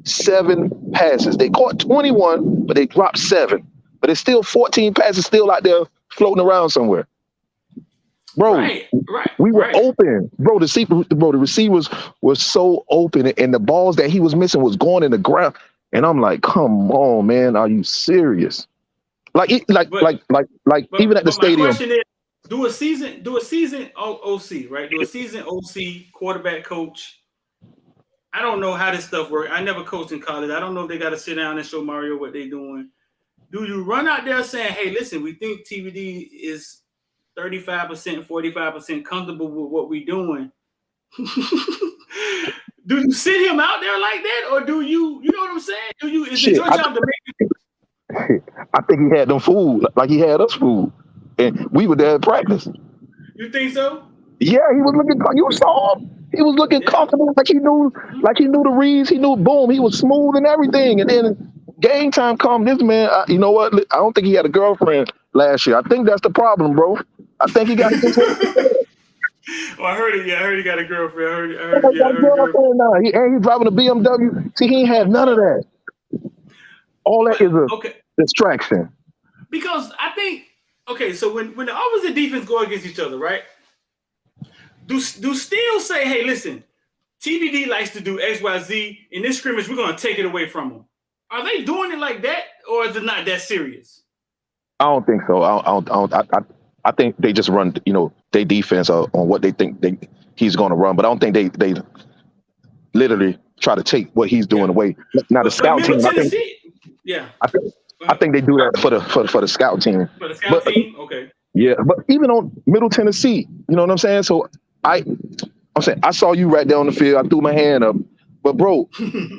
7 passes. They caught 21, but they dropped 7. But it's still 14 passes still out there floating around somewhere. Bro, we were open. Bro, the receivers were so open, and the balls that he was missing was going in the ground. And I'm like, come on, man, are you serious? Like even at the stadium. My question is, do a season OC, right? Do a season OC, quarterback coach. I don't know how this stuff works. I never coached in college. I don't know if they got to sit down and show Mario what they're doing. Do you run out there saying, hey, listen, we think TVD is 35%, 45% comfortable with what we're doing? Do you sit him out there like that? Or do you know what I'm saying? Is it your job to make it? I think he had them fooled, like he had us fooled. And we were there at practice. You think so? Yeah, he was looking, you saw him. He was looking comfortable, like he knew the reads, he knew boom, he was smooth and everything. And then game time come, this man, you know what? I don't think he had a girlfriend last year. I think that's the problem, bro. I think he got I heard it. Yeah, I heard he got a girlfriend. I heard he got a girlfriend now. He's driving a BMW. See, he ain't had none of that. All that is a distraction. Because I think, so when the offense and defense go against each other, right? Do still say, hey, listen, TVD likes to do X, Y, Z. In this scrimmage, we're going to take it away from them. Are they doing it like that, or is it not that serious? I don't think so. I think they just run, their defense on what they think he's going to run. But I don't think they literally try to take what he's doing away. Now the scout team, I think they do that for the scout team. For the scout team, okay. Yeah, but even on Middle Tennessee, you know what I'm saying? So I'm saying I saw you right there on the field. I threw my hand up, but bro,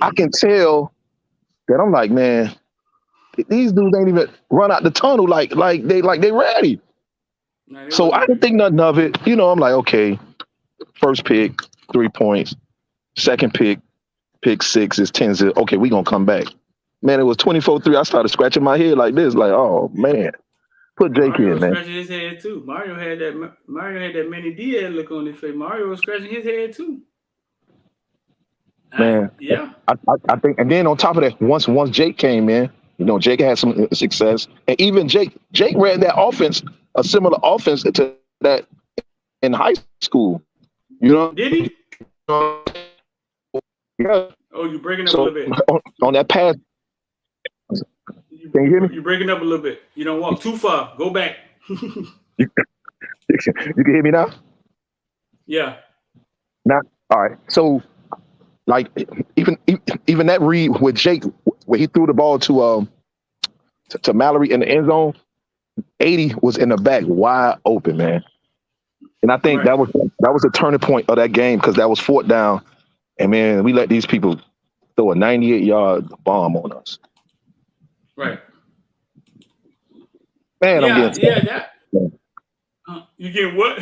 I can tell that I'm like, man, these dudes ain't even run out the tunnel like they ready. So I didn't think nothing of it. I'm like, okay, first pick, 3 points. Second pick 6 is 10-0. Okay, we gonna come back. Man, it was 24-3. I started scratching my head like this, like, oh man. Put Jake Mario in, man. Scratching his head too. Mario had that Manny Diaz look on his face. Mario was scratching his head too. Man, yeah. I think, and then on top of that, once Jake came in, you know, Jake had some success, and even Jake ran that offense, a similar offense to that in high school. You know, Did he? yeah. Oh, you're breaking up a So little bit. on that pass, can you hear me? You're breaking up a little bit. You don't walk too far. Go back. You can hear me now? Yeah. Now, all right. So, like, even that read with Jake, where he threw the ball to Mallory in the end zone, 80 was in the back, wide open, man. And I think Right. that was a turning point of that game because that was 4th down, and man, we let these people throw a 98-yard bomb on us. Right. Man, I'm getting sad. That. You get what?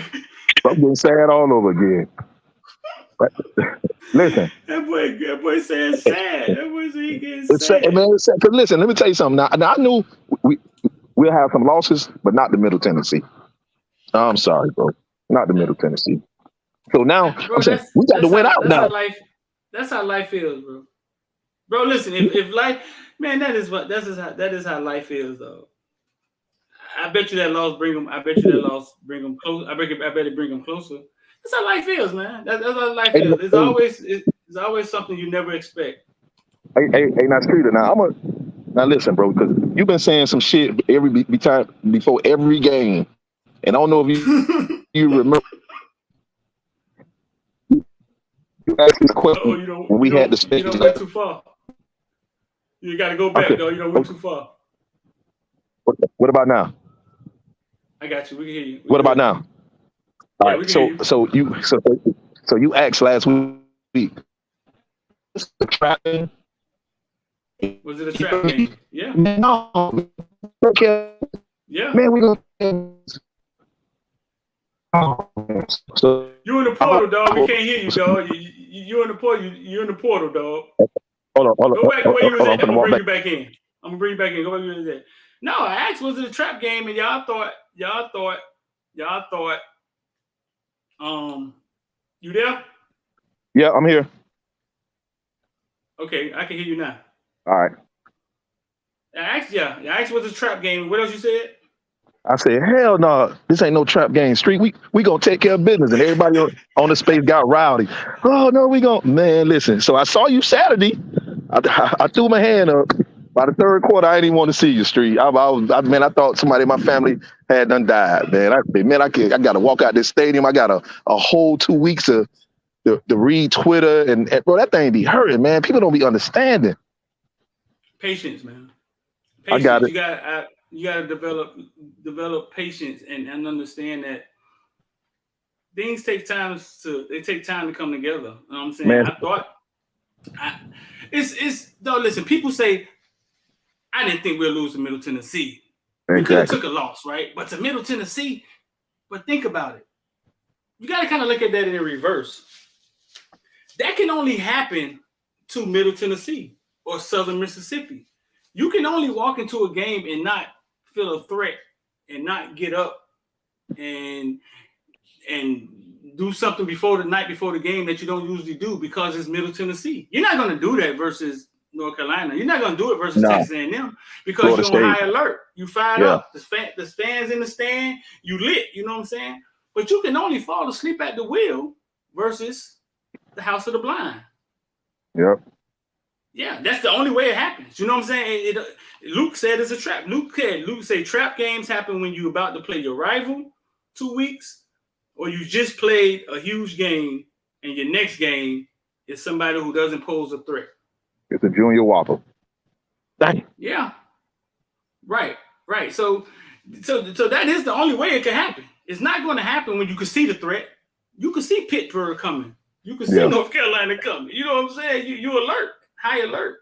I'm getting sad all over again. But, listen. That boy said sad. That boy said he getting It's sad, sad. man. It's sad. Cause listen, let me tell you something. Now I knew we'll have some losses, but not the Middle Tennessee. I'm sorry, bro. Not the Middle Tennessee. So now Bro, I'm saying we got to win out now. That's how life feels, bro. Bro, listen, if life, man, that is how life is, though. I bet you that loss bring them close. I bet it bring them closer. That's how life feels, man. That's how life feels. It's always something you never expect. Hey, now Streeter, now listen, bro, because you've been saying some shit every time before every game, and I don't know if you remember. You asked this question when we had the stage. You don't went too far. You got to go back, though. You don't went too far. What about now? I got you. We can hear you. What about now? All right. So you asked last week. The trap game. Was it a trap game? Yeah. No. Okay. Yeah. Man, we gonna. So you in the portal, dog. We can't hear you, dog. You in the portal. You in the portal, dog. Hold on. Go back to where you was at. I'm gonna bring you back in. Go back to where you was at. No, I asked, was it a trap game? And y'all thought. You there? Yeah, I'm here. Okay, I can hear you now. All right. I asked, was it a trap game? What else you said? I said, hell no, this ain't no trap game. Street, we gonna take care of business. And everybody on the space got rowdy. Oh no, we gonna, man, listen. So I saw you Saturday. I threw my hand up. By the 3rd quarter, I didn't even want to see you, Street. I thought somebody in my family had done died, man. I said, man, I got to walk out this stadium. I got a whole 2 weeks to read Twitter, and bro, that thing be hurting, man. People don't be understanding. Patience, man. I got it. You got to develop patience and understand that things take time to come together. You know what I'm saying? Man. Listen, people say, I didn't think we'd lose to Middle Tennessee. Exactly. We could have took a loss, right? But to Middle Tennessee, but think about it. You got to kind of look at that in reverse. That can only happen to Middle Tennessee or Southern Mississippi. You can only walk into a game and not feel a threat and not get up and do something the night before the game that you don't usually do because it's Middle Tennessee. You're not going to do that versus North Carolina. You're not going to do it versus Texas A&M because you're on high alert. You fired up. The fans in the stand. You lit. You know what I'm saying? But you can only fall asleep at the wheel versus the house of the blind. Yep. Yeah, that's the only way it happens. You know what I'm saying? Luke said it's a trap. Luke said trap games happen when you're about to play your rival 2 weeks, or you just played a huge game and your next game is somebody who doesn't pose a threat. It's a junior whopper. Dang. Yeah. Right. So that is the only way it can happen. It's not going to happen when you can see the threat. You can see Pittsburgh coming. You can see North Carolina coming. You know what I'm saying? You alert, high alert.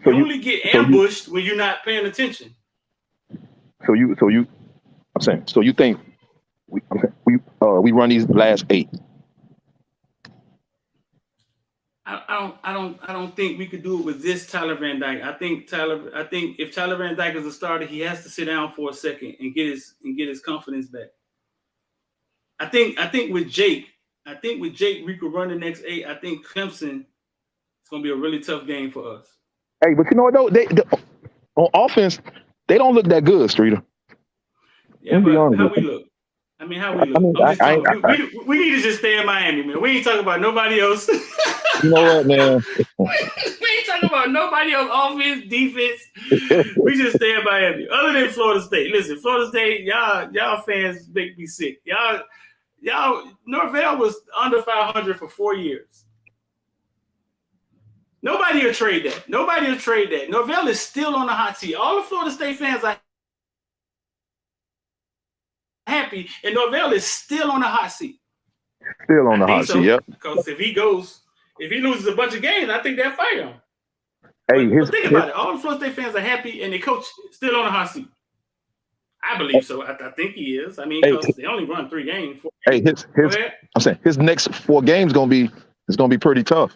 You only get ambushed when you're not paying attention. So you think we run these last 8? I don't think we could do it with this Tyler Van Dyke. I think if Tyler Van Dyke is a starter, he has to sit down for a second and get his confidence back. I think with Jake, we could run the next 8. I think Clemson's It's gonna be a really tough game for us. Hey, but you know what though? On offense, they don't look that good, Streeter. Yeah, but how we look? I mean, how we look? I'm just talking. We need to just stay in Miami, man. We ain't talking about nobody else. You know what, man? We ain't talking about nobody else, offense, defense. We just stay in Miami. Other than Florida State. Listen, Florida State, y'all fans make me sick. Y'all, Norvell was under 500 for 4 years. Nobody will trade that. Norvell is still on the hot seat. All the Florida State fans are happy, and Norvell is still on the hot seat. Still on the hot seat, yep. Because if he loses a bunch of games, I think they'll fire him. Hey, but think about it. All the Florida State fans are happy, and the coach still on the hot seat. I believe so. I think he is. I mean, because they only run 3 games. 4 games. I'm saying his next 4 games gonna be pretty tough.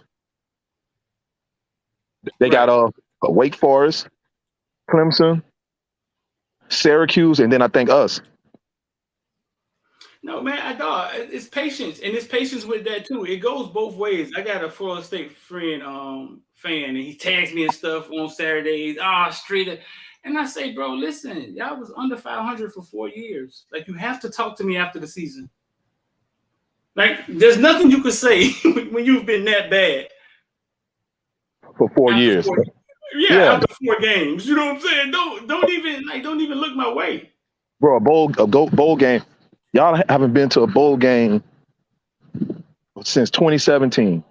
They got Wake Forest, Clemson, Syracuse, and then I think us. No, man, it's patience, and it's patience with that too. It goes both ways. I got a Florida State fan, and he tags me and stuff on Saturdays. Streeter, and I say, bro, listen, y'all was under 500 for 4 years. Like, you have to talk to me after the season. Like, there's nothing you could say when you've been that bad for 4 years. After 4 games, you know what I'm saying? Don't even look my way, bro. A bowl game. Y'all haven't been to a bowl game since 2017.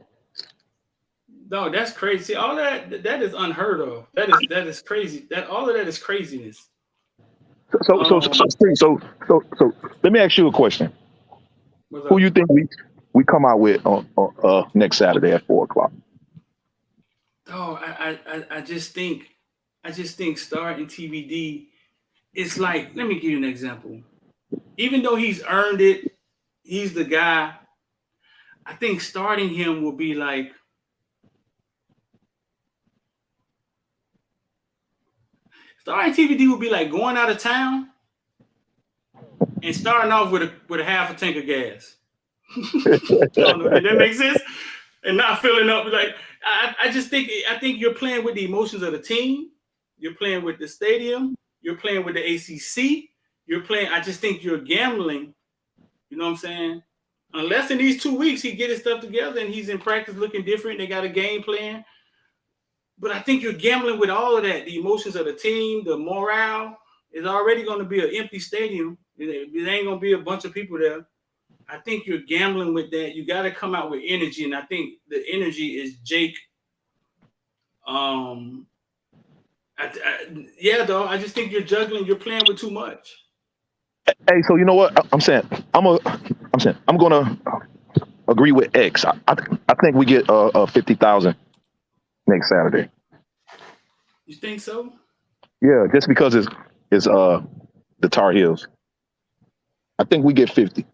No, that's crazy. See, all that is unheard of. That is crazy. All of that is craziness. So let me ask you a question. Who you think we come out with on next Saturday at 4:00? Oh, I just think starting TVD. It's like, let me give you an example. Even though he's earned it, he's the guy. I think starting him will be like TVD will be like going out of town and starting off with a half a tank of gas. That makes sense? And not filling up. Like, I think you're playing with the emotions of the team. You're playing with the stadium. You're playing with the ACC. I just think you're gambling. You know what I'm saying? Unless in these 2 weeks he get his stuff together and he's in practice looking different, they got a game plan. But I think you're gambling with all of that. The emotions of the team, the morale is already going to be an empty stadium. It ain't going to be a bunch of people there. I think you're gambling with that. You got to come out with energy, and I think the energy is Jake. I just think you're juggling. You're playing with too much. Hey, so you know what I'm saying? I'm gonna agree with X. I think we get 50,000 next Saturday. You think so? Yeah, just because it's the Tar Heels. I think we get 50.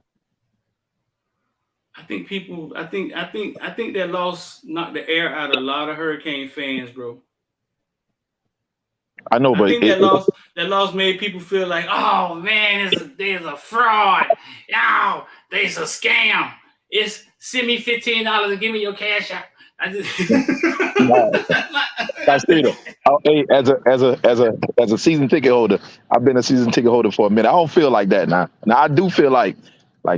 I think that loss knocked the air out of a lot of Hurricane fans, bro. I know, but I think that loss made people feel like, oh man, there's a fraud. No, there's a scam. It's send me $15 and give me your cash out. I just hey, as a season ticket holder, I've been a season ticket holder for a minute. I don't feel like that now. Now I do feel like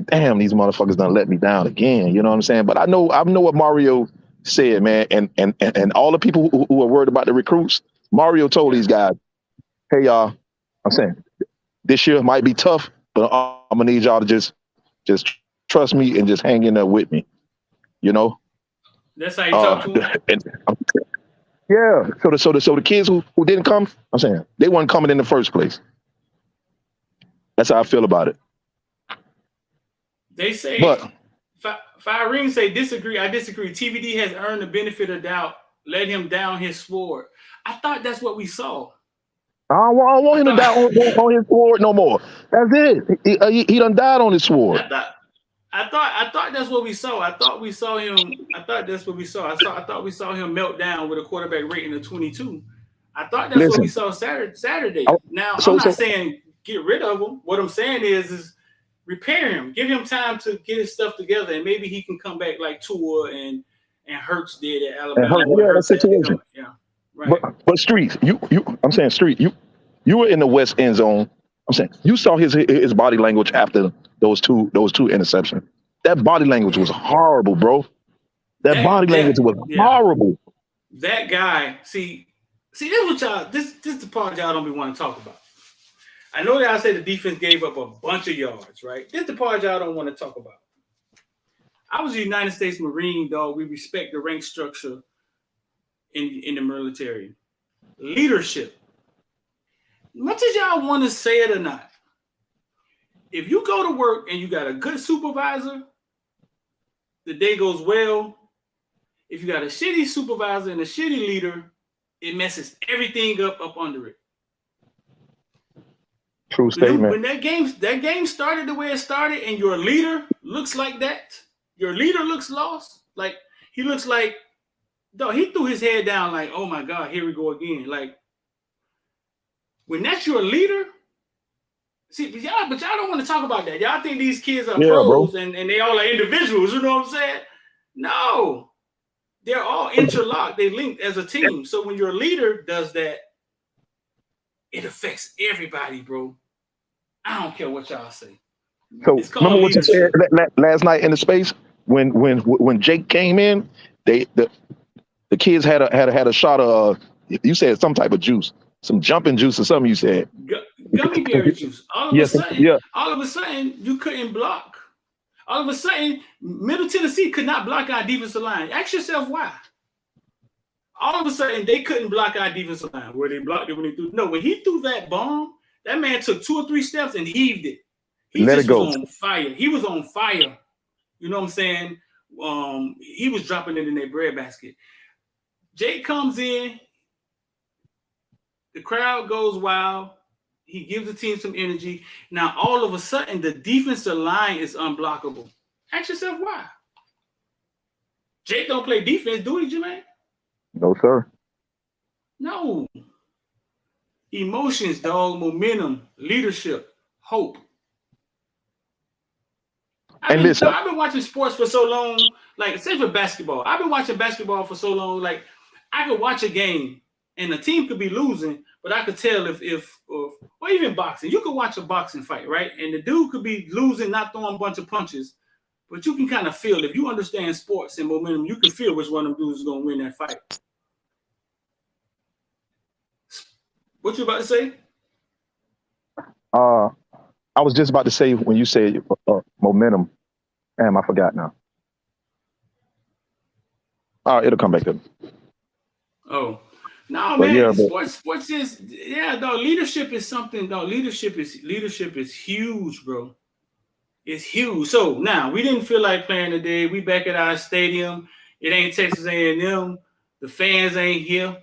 damn, these motherfuckers done let me down again. You know what I'm saying? But I know what Mario said, man, and all the people who are worried about the recruits. Mario told these guys, hey y'all, I'm saying this year might be tough, but I'm gonna need y'all to just trust me and just hang in there with me. You know? That's how you talk to them? Yeah. So the kids who didn't come, I'm saying they weren't coming in the first place. That's how I feel about it. They say, Fireen say disagree. I disagree. TVD has earned the benefit of doubt. Let him down his sword. I thought that's what we saw. I don't want him to die on his sword no more. That's it. He done died on his sword. I thought that's what we saw. I thought we saw him. I thought that's what we saw. I thought we saw him melt down with a quarterback rating of 22. I thought that's what we saw Saturday. Now I'm not saying get rid of him. What I'm saying is repair him. Give him time to get his stuff together, and maybe he can come back like Tua and and Hurts did at And Alabama. Where that Hurts had to situation. go. Yeah, right. But Streets, I'm saying Street, you were in the West end zone. I'm saying you saw his body language after those two interceptions. That body language was horrible, bro. That body language was horrible. That guy, see, this what y'all. This the part y'all don't be want to talk about. I know that I said the defense gave up a bunch of yards, right? This the part y'all don't want to talk about. I was a United States Marine, dog. We respect the rank structure in the military. Leadership. Much as y'all want to say it or not, if you go to work and you got a good supervisor, the day goes well. If you got a shitty supervisor and a shitty leader, it messes everything up under it. True statement. When that game started the way it started, and your leader looks like that, your leader looks lost. Like he looks like, dog, he threw his head down like, oh my God, here we go again. Like when that's your leader, see, but y'all don't want to talk about that. Y'all think these kids are pros and they all are individuals. You know what I'm saying? No, they're all interlocked. They linked as a team. So when your leader does that, it affects everybody, bro. I don't care what y'all say. So remember what you said last night in the space when Jake came in, the kids had a shot of you said some type of juice, some jumping juice or something. You said gummy berry juice. All of a sudden, you couldn't block. All of a sudden, Middle Tennessee could not block our defensive line. Ask yourself why. All of a sudden, they couldn't block our defensive line. Where they blocked it when they threw. No, when he threw that bomb, that man took 2 or 3 steps and heaved it. He was on fire. He was on fire. You know what I'm saying? He was dropping it in their breadbasket. Jake comes in. The crowd goes wild. He gives the team some energy. Now, all of a sudden, the defensive line is unblockable. Ask yourself why. Jake don't play defense, do he, Jermaine? No, sir. No. Emotions, dog, momentum, leadership, hope. I've been watching sports for so long, like, say for basketball. I've been watching basketball for so long, like, I could watch a game and the team could be losing, but I could tell or even boxing. You could watch a boxing fight, right? And the dude could be losing, not throwing a bunch of punches, but you can kind of feel, if you understand sports and momentum, you can feel which one of them dudes is going to win that fight. What you about to say? I was just about to say when you said momentum. Damn, I forgot now. It'll come back to me. Oh, no, man. Sports is though. Leadership is something. Though leadership is huge, bro. It's huge. So now we didn't feel like playing today. We back at our stadium. It ain't Texas A&M. The fans ain't here.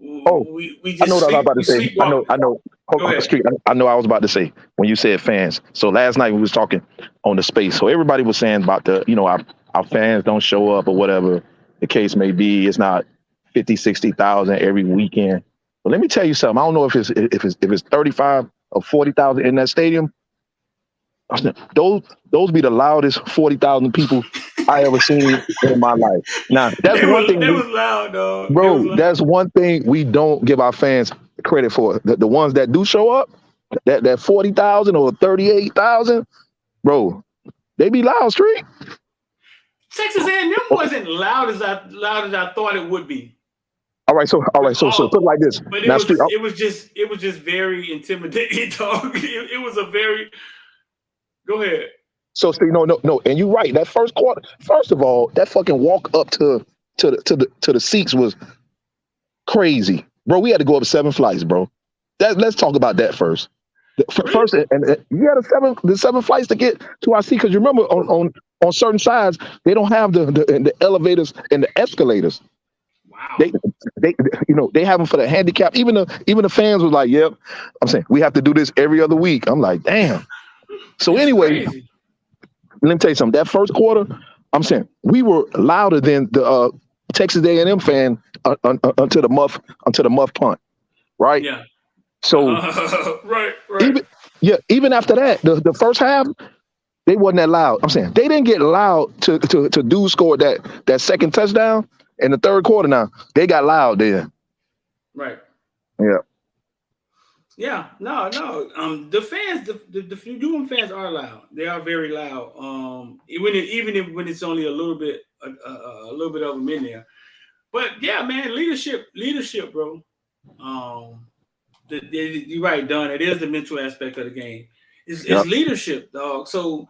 We just I know what I was about to say. I know. Hold on, Street. I know I was about to say when you said fans. So last night we was talking on the space. So everybody was saying about our fans don't show up or whatever the case may be. It's not 50, 60,000 every weekend. But let me tell you something. I don't know if it's 35 or 40,000 in that stadium. Those be the loudest 40,000 people I ever seen in my life. Now that's one thing. That was loud, dog. Bro, that's one thing we don't give our fans credit for. The ones that do show up, that 40,000 or 38,000, bro, they be loud, Street. Texas A&M wasn't loud as I thought it would be. All right, so put it like this. But it was just very intimidating, dog. It was a very. Go ahead. So no, and you're right. That first quarter, first of all, that fucking walk up to the seats was crazy, bro. We had to go up 7 flights, bro. Let's talk about that first. First, and you had the 7 flights to get to our seat, because you remember on certain sides they don't have the elevators and the escalators. Wow. They have them for the handicap. Even the fans was like, "Yep." I'm saying we have to do this every other week. I'm like, damn. So anyway, let me tell you something. That first quarter, I'm saying we were louder than the Texas A&M fan until the muff punt, right? Yeah. So right. Even after that, the first half, They wasn't that loud. I'm saying they didn't get loud to dude scored that second touchdown in the third quarter. Now they got loud then. Right. Yeah. Yeah. No. The fans, the UM fans are loud. They are very loud. Even when it's only a little bit of them in there. But yeah, man, leadership, bro. You're right, Don. It is the mental aspect of the game. It's leadership, dog. So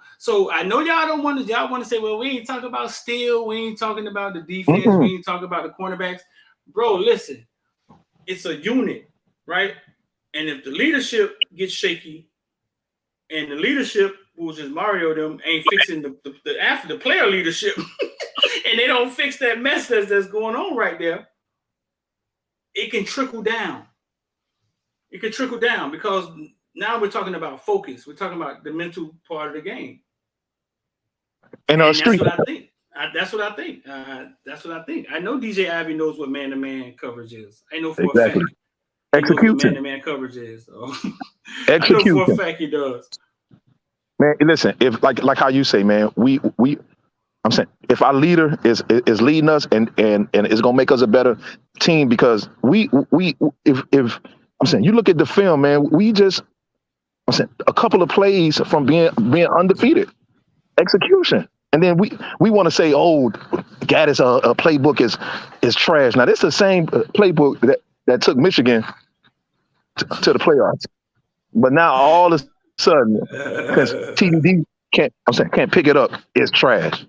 I know y'all want to say, well, we ain't talking about steal, we ain't talking about the defense, we ain't talking about the cornerbacks. Bro, listen, it's a unit, right? And if the leadership gets shaky and the leadership, which is Mario them, ain't fixing the player leadership and they don't fix that mess that's going on right there, it can trickle down. It can trickle down because now we're talking about focus. We're talking about the mental part of the game. And that's what I think. That's what I think. I know DJ Ivy knows what man-to-man coverage is. I know for a fact. He knows what man-to-man coverage is. So. I know for a fact he does. Man, listen, if like how you say, man, I'm saying if our leader is leading us and it's gonna make us a better team because if I'm saying you look at the film, man, I'm saying a couple of plays from being undefeated. Execution. And then we want to say, oh, Gaddis playbook is trash. Now, this is the same playbook that took Michigan to the playoffs. But now all of a sudden, because TDD can't pick it up, it's trash.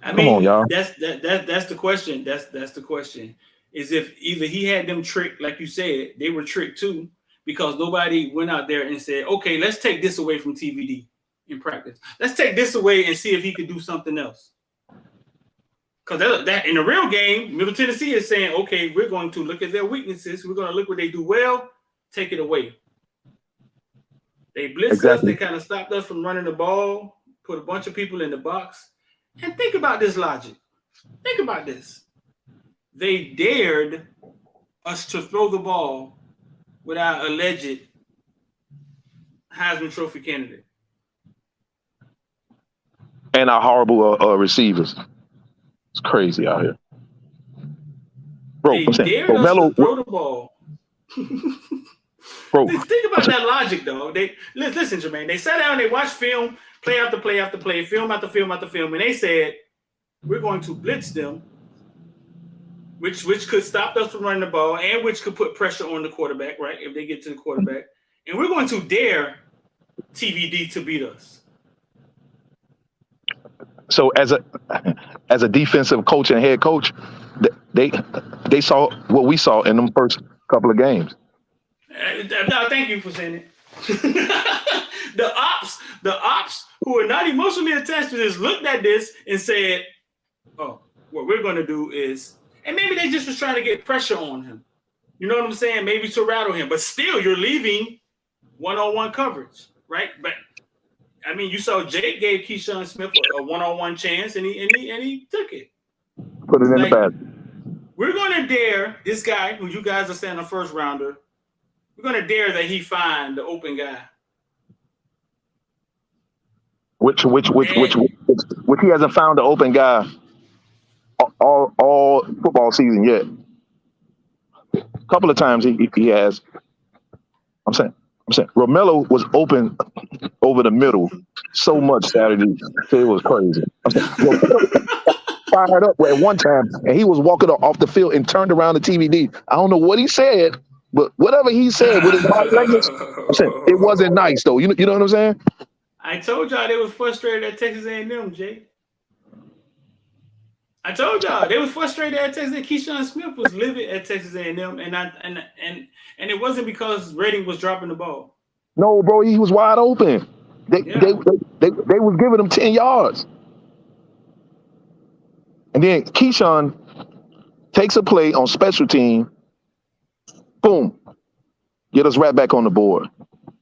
Come on, y'all. That's the question. That's the question. Is if either he had them tricked, like you said, they were tricked too, because nobody went out there and said, okay, let's take this away from TVD in practice. Let's take this away and see if he could do something else. Because that in the real game, Middle Tennessee is saying, okay, we're going to look at their weaknesses. We're going to look what they do well, take it away. They blitzed us. They kind of stopped us from running the ball, put a bunch of people in the box. And think about this logic. Think about this. They dared us to throw the ball with our alleged Heisman Trophy candidate. And our horrible receivers. It's crazy out here. Bro, they dared us to throw the ball. Bro, think about that logic, though. Listen, Jermaine. They sat down, they watched film, play after play after play, film after film after film, and they said, we're going to blitz them, which could stop us from running the ball and which could put pressure on the quarterback, right, if they get to the quarterback. And we're going to dare TVD to beat us. So as a defensive coach and head coach, they saw what we saw in them first couple of games. No, thank you for saying it. The ops who are not emotionally attached to this looked at this and said, oh, what we're going to do is, and maybe they just was trying to get pressure on him. You know what I'm saying? Maybe to rattle him, but still you're leaving one-on-one coverage, right? But I mean, you saw Jake gave Keyshawn Smith a one-on-one chance and he took it. Put it in the bag. We're going to dare this guy who you guys are saying a first rounder. We're going to dare that he find the open guy. Which he hasn't found the open guy all football season yet. A couple of times he has. I'm saying Romello was open over the middle so much Saturday. It was crazy. I'm saying, fired up at one time, and he was walking off the field and turned around to TVD. I don't know what he said, but whatever he said with his body language, I'm saying it wasn't nice though. You know what I'm saying? I told y'all they was frustrated at Texas A&M, Jay. I told y'all they was frustrated at Texas. Keyshawn Smith was livid at Texas A&M, and it wasn't because Redding was dropping the ball. No, bro, he was wide open. They was giving him 10 yards, and then Keyshawn takes a play on special team. Boom, get us right back on the board.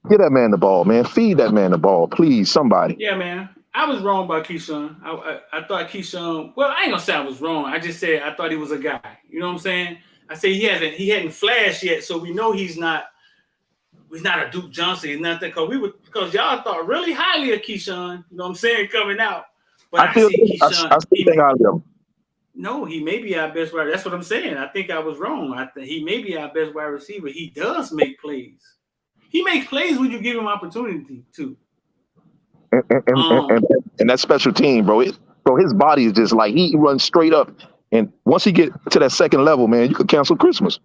Get that man the ball, man. Feed that man the ball, please, somebody. Yeah, man. I was wrong about Keyshawn. I thought Keyshawn. Well, I ain't gonna say I was wrong. I just said I thought he was a guy. You know what I'm saying? I say he hadn't flashed yet, so we know he's not he's not a Duke Johnson. He's nothing because y'all thought really highly of Keyshawn. You know what I'm saying? Coming out, but I see Keyshawn. I still think of him. No, he may be our best wide. That's what I'm saying. I think I was wrong. I think he may be our best wide receiver. He does make plays. He makes plays when you give him opportunity to. And that special team, bro. Bro, his body is just like he runs straight up. And once he get to that second level, man, you could cancel Christmas.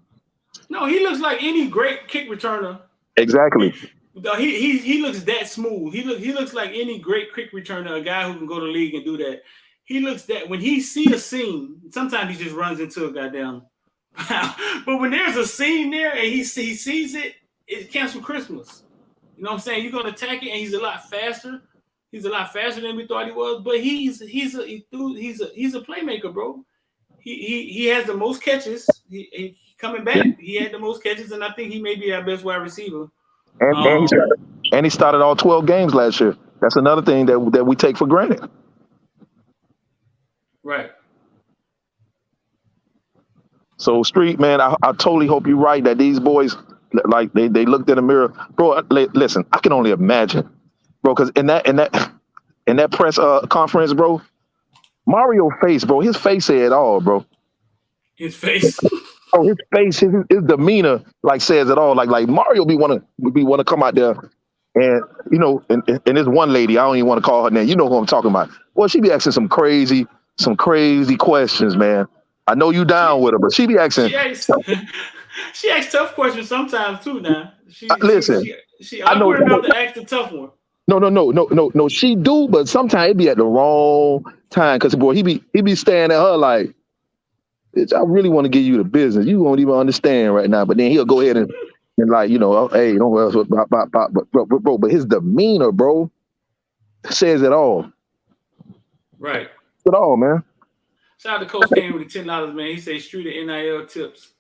No, he looks like any great kick returner. Exactly. He looks that smooth. He looks like any great kick returner, a guy who can go to the league and do that. He looks that when he see a seam, sometimes he just runs into a goddamn. But when there's a seam there and he sees it, it cancels Christmas. You know what I'm saying? You're gonna attack it, and he's a lot faster. He's a lot faster than we thought he was. But he's a playmaker, bro. He has the most catches. He coming back. He had the most catches, and I think he may be our best wide receiver. And he started all 12 games last year. That's another thing that we take for granted. Right. So, Street, man, I totally hope you're right that these boys, like, they looked in the mirror. Bro, listen, I can only imagine, bro, because in that press conference, bro, Mario face, bro, his face said it all, bro. His face. Oh, his face, his demeanor, like, says it all. Like Mario be wanna come out there, and you know, and this one lady, I don't even want to call her name. You know who I'm talking about. Well, she be asking some crazy questions, man. I know you down with her, but she be asking. She asks tough questions sometimes too. Now, listen, I know about to ask the tough one. No. She do, but sometimes it be at the wrong time because boy, he be staring at her like, bitch, I really want to give you the business. You won't even understand right now. But then he'll go ahead and like, you know, oh, hey, don't worry about but his demeanor, bro, says it all. Right. It all, man. Shout out to Coach Kane with the $10, man. He said street of NIL tips.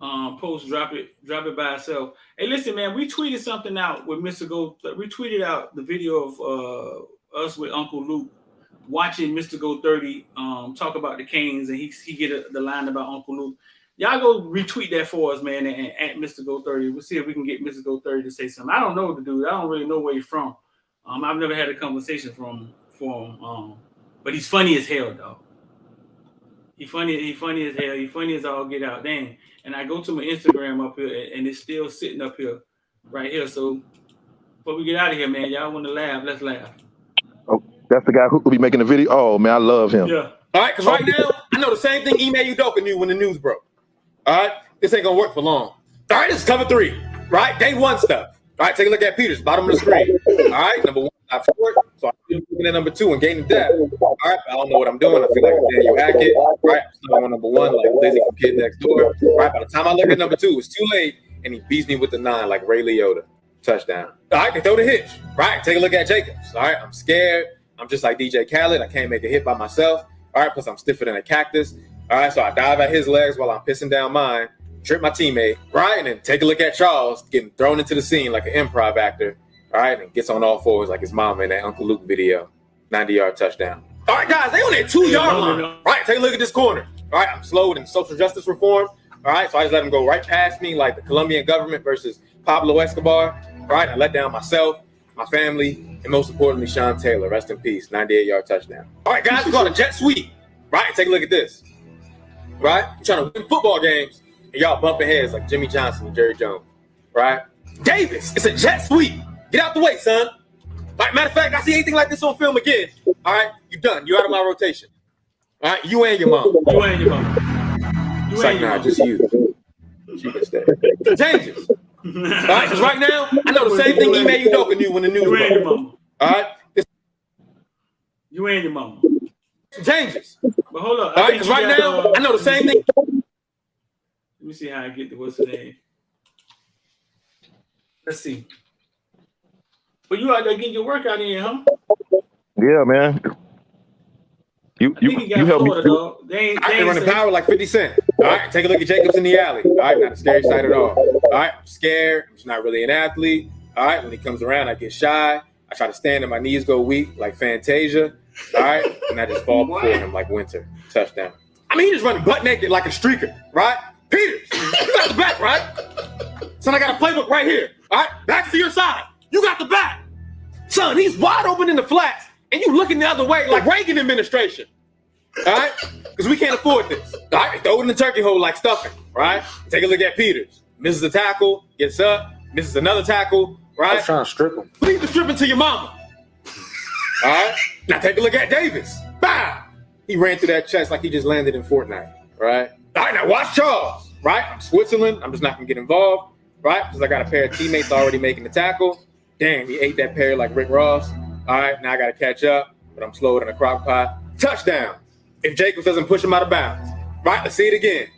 Post drop it by itself. Hey, listen, man, we tweeted something out with Mr. Go. We tweeted out the video of us with Uncle Luke watching Mr. Go 30 talk about the Canes, and he get the line about Uncle Luke. Y'all go retweet that for us, man, and at Mr. Go 30. We'll see if we can get Mr. Go 30 to say something. I don't know the dude. I don't really know where he's from. I've never had a conversation from him. But he's funny as hell, dog. He funny as hell. He funny as all get out. Dang. And I go to my Instagram up here, and it's still sitting up here, right here. So before we get out of here, man, y'all want to laugh? Let's laugh. Oh, that's the guy who will be making the video. Oh man, I love him. Yeah. All right, because right now I know the same thing Ime Udoka knew when the news broke. All right, this ain't gonna work for long. All right, this is cover 3. Right, day 1 stuff. All right, take a look at Peters, bottom of the screen. All right, number 1, I'm short, so I'm looking at number 2 and gaining depth. All right, I don't know what I'm doing. I feel like Daniel Hackett. Right, I'm starting on number 1, like Lizzie from Kid Next Door. Right, by the time I look at number 2, it's too late, and he beats me with the 9 like Ray Liotta. Touchdown. All right, can throw the hitch. Right, take a look at Jacobs. All right, I'm scared. I'm just like DJ Khaled. I can't make a hit by myself. All right, plus I'm stiffer than a cactus. All right, so I dive at his legs while I'm pissing down mine, trip my teammate, right, and then take a look at Charles getting thrown into the scene like an improv actor, all right, and gets on all fours like his mama in that Uncle Luke video, 90-yard touchdown. All right, guys, they on that 2-yard line. Right, take a look at this corner. All right, I'm slowed in social justice reform. All right, so I just let him go right past me like the Colombian government versus Pablo Escobar. All right, I let down myself, my family, and most importantly, Sean Taylor. Rest in peace, 98-yard touchdown. All right, guys, we got a jet sweep. Right, take a look at this. Right, I'm trying to win football games, and y'all bumping heads like Jimmy Johnson and Jerry Jones. Right, Davis, it's a jet sweep. Get out the way, son. Right, matter of fact, I see anything like this on film again. All right, you done. You're out of my rotation. All right, you and your mom. You and your mom. It's like, nah, just you. She can stay. Changes. All right, because right now, I know the same thing Ime Udoka knew when the news broke. You and your mama. All right? You and your mama. Changes. But hold up. All right, because right now, I know the same thing. Let me see how I get to what's the name. Let's see. But you out there getting your workout in, huh? Yeah, man. You help me. Dog. They running power like 50 Cent. All right, take a look at Jacobs in the alley. All right, not a scary sight at all. All right, I'm scared. I'm just not really an athlete. All right, when he comes around, I get shy. I try to stand and my knees go weak like Fantasia. All right, and I just fall before him like Winter. Touchdown. I mean, he just running butt naked like a streaker, right? Peters, you got the back, right? Son, I got a playbook right here. All All right, back to your side. You got the back. Son, he's wide open in the flats, and you looking the other way like Reagan administration. All right? Because we can't afford this. All right, throw it in the turkey hole like stuffing. Right? Take a look at Peters. Misses a tackle, gets up, misses another tackle. Right? I was trying to strip him. Leave the stripping to your mama. All right? Now take a look at Davis. Bow! He ran through that chest like he just landed in Fortnite. Right? All right, now watch Charles. Right? I'm Switzerland. I'm just not going to get involved. Right? Because I got a pair of teammates already making the tackle. Damn, he ate that pair like Rick Ross. All right, now I got to catch up, but I'm slower than a crock pot. Touchdown. If Jacobs doesn't push him out of bounds. Right? Let's see it again.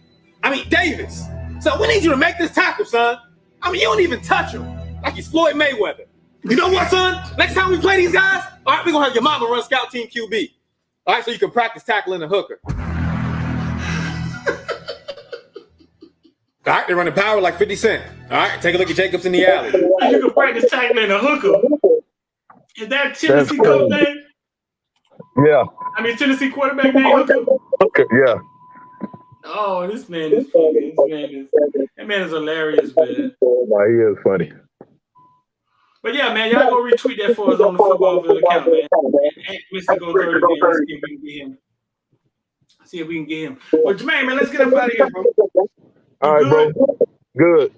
I mean, Davis. So we need you to make this tackle, son. I mean, you don't even touch him. Like he's Floyd Mayweather. You know what, son? Next time we play these guys, all right, we're going to have your mama run scout team QB. All right, so you can practice tackling the hooker. All right, they're running power like 50 Cent. All right, take a look at Jacobs in the alley. You can practice tackling a hooker. Is that Tennessee coach name? Yeah. I mean, Tennessee quarterback name Hooker? Okay, yeah. Oh, this man is funny. That man is hilarious, man. No, he is funny. But yeah, man, y'all go retweet that for us on the Footballville account, man. And Mr. Go 30 man. See if we can get him. Well, Jermaine, man, let's get up out of here, bro. All right, bro. Good.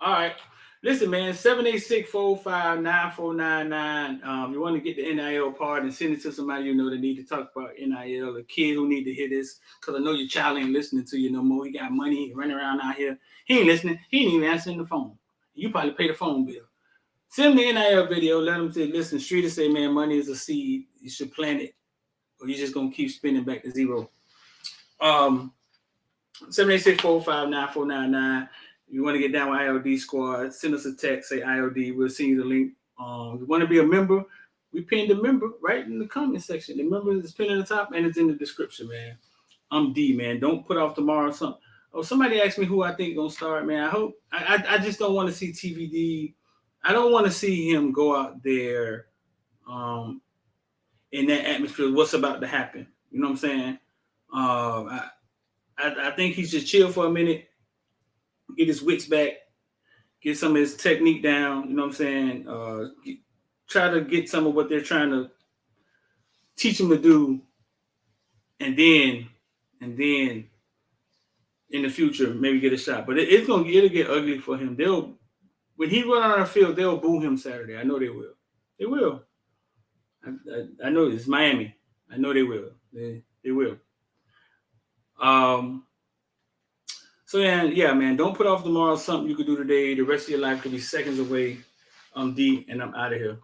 All right. Listen, man, 786-405-9499. You want to get the NIL part and send it to somebody you know that need to talk about NIL, a kid who need to hear this, because I know your child ain't listening to you no more. He got money, he running around out here. He ain't listening. He ain't even answering the phone. You probably pay the phone bill. Send him the NIL video. Let him say, listen, Streeter say, man, money is a seed. You should plant it, or you're just going to keep spinning back to zero. 786-405-9499. You want to get down with IOD Squad, send us a text, say IOD. We'll send you the link. If you want to be a member, we pinned a member right in the comment section. The member is pinned at the top and it's in the description, man. I'm D, man. Don't put off tomorrow. Somebody asked me who I think gonna start, man. I just don't want to see TVD. I don't want to see him go out there in that atmosphere. What's about to happen? You know what I'm saying? I think he should chill for a minute. Get his wits back, get some of his technique down, you know what I'm saying? Try to get some of what they're trying to teach him to do, and then in the future, maybe get a shot. But it'll get ugly for him. When he run on the field, they'll boo him Saturday. I know they will. They will. I know it's Miami. I know they will. They will. So yeah, man, don't put off tomorrow. Something you could do today. The rest of your life could be seconds away. I'm D, and I'm out of here.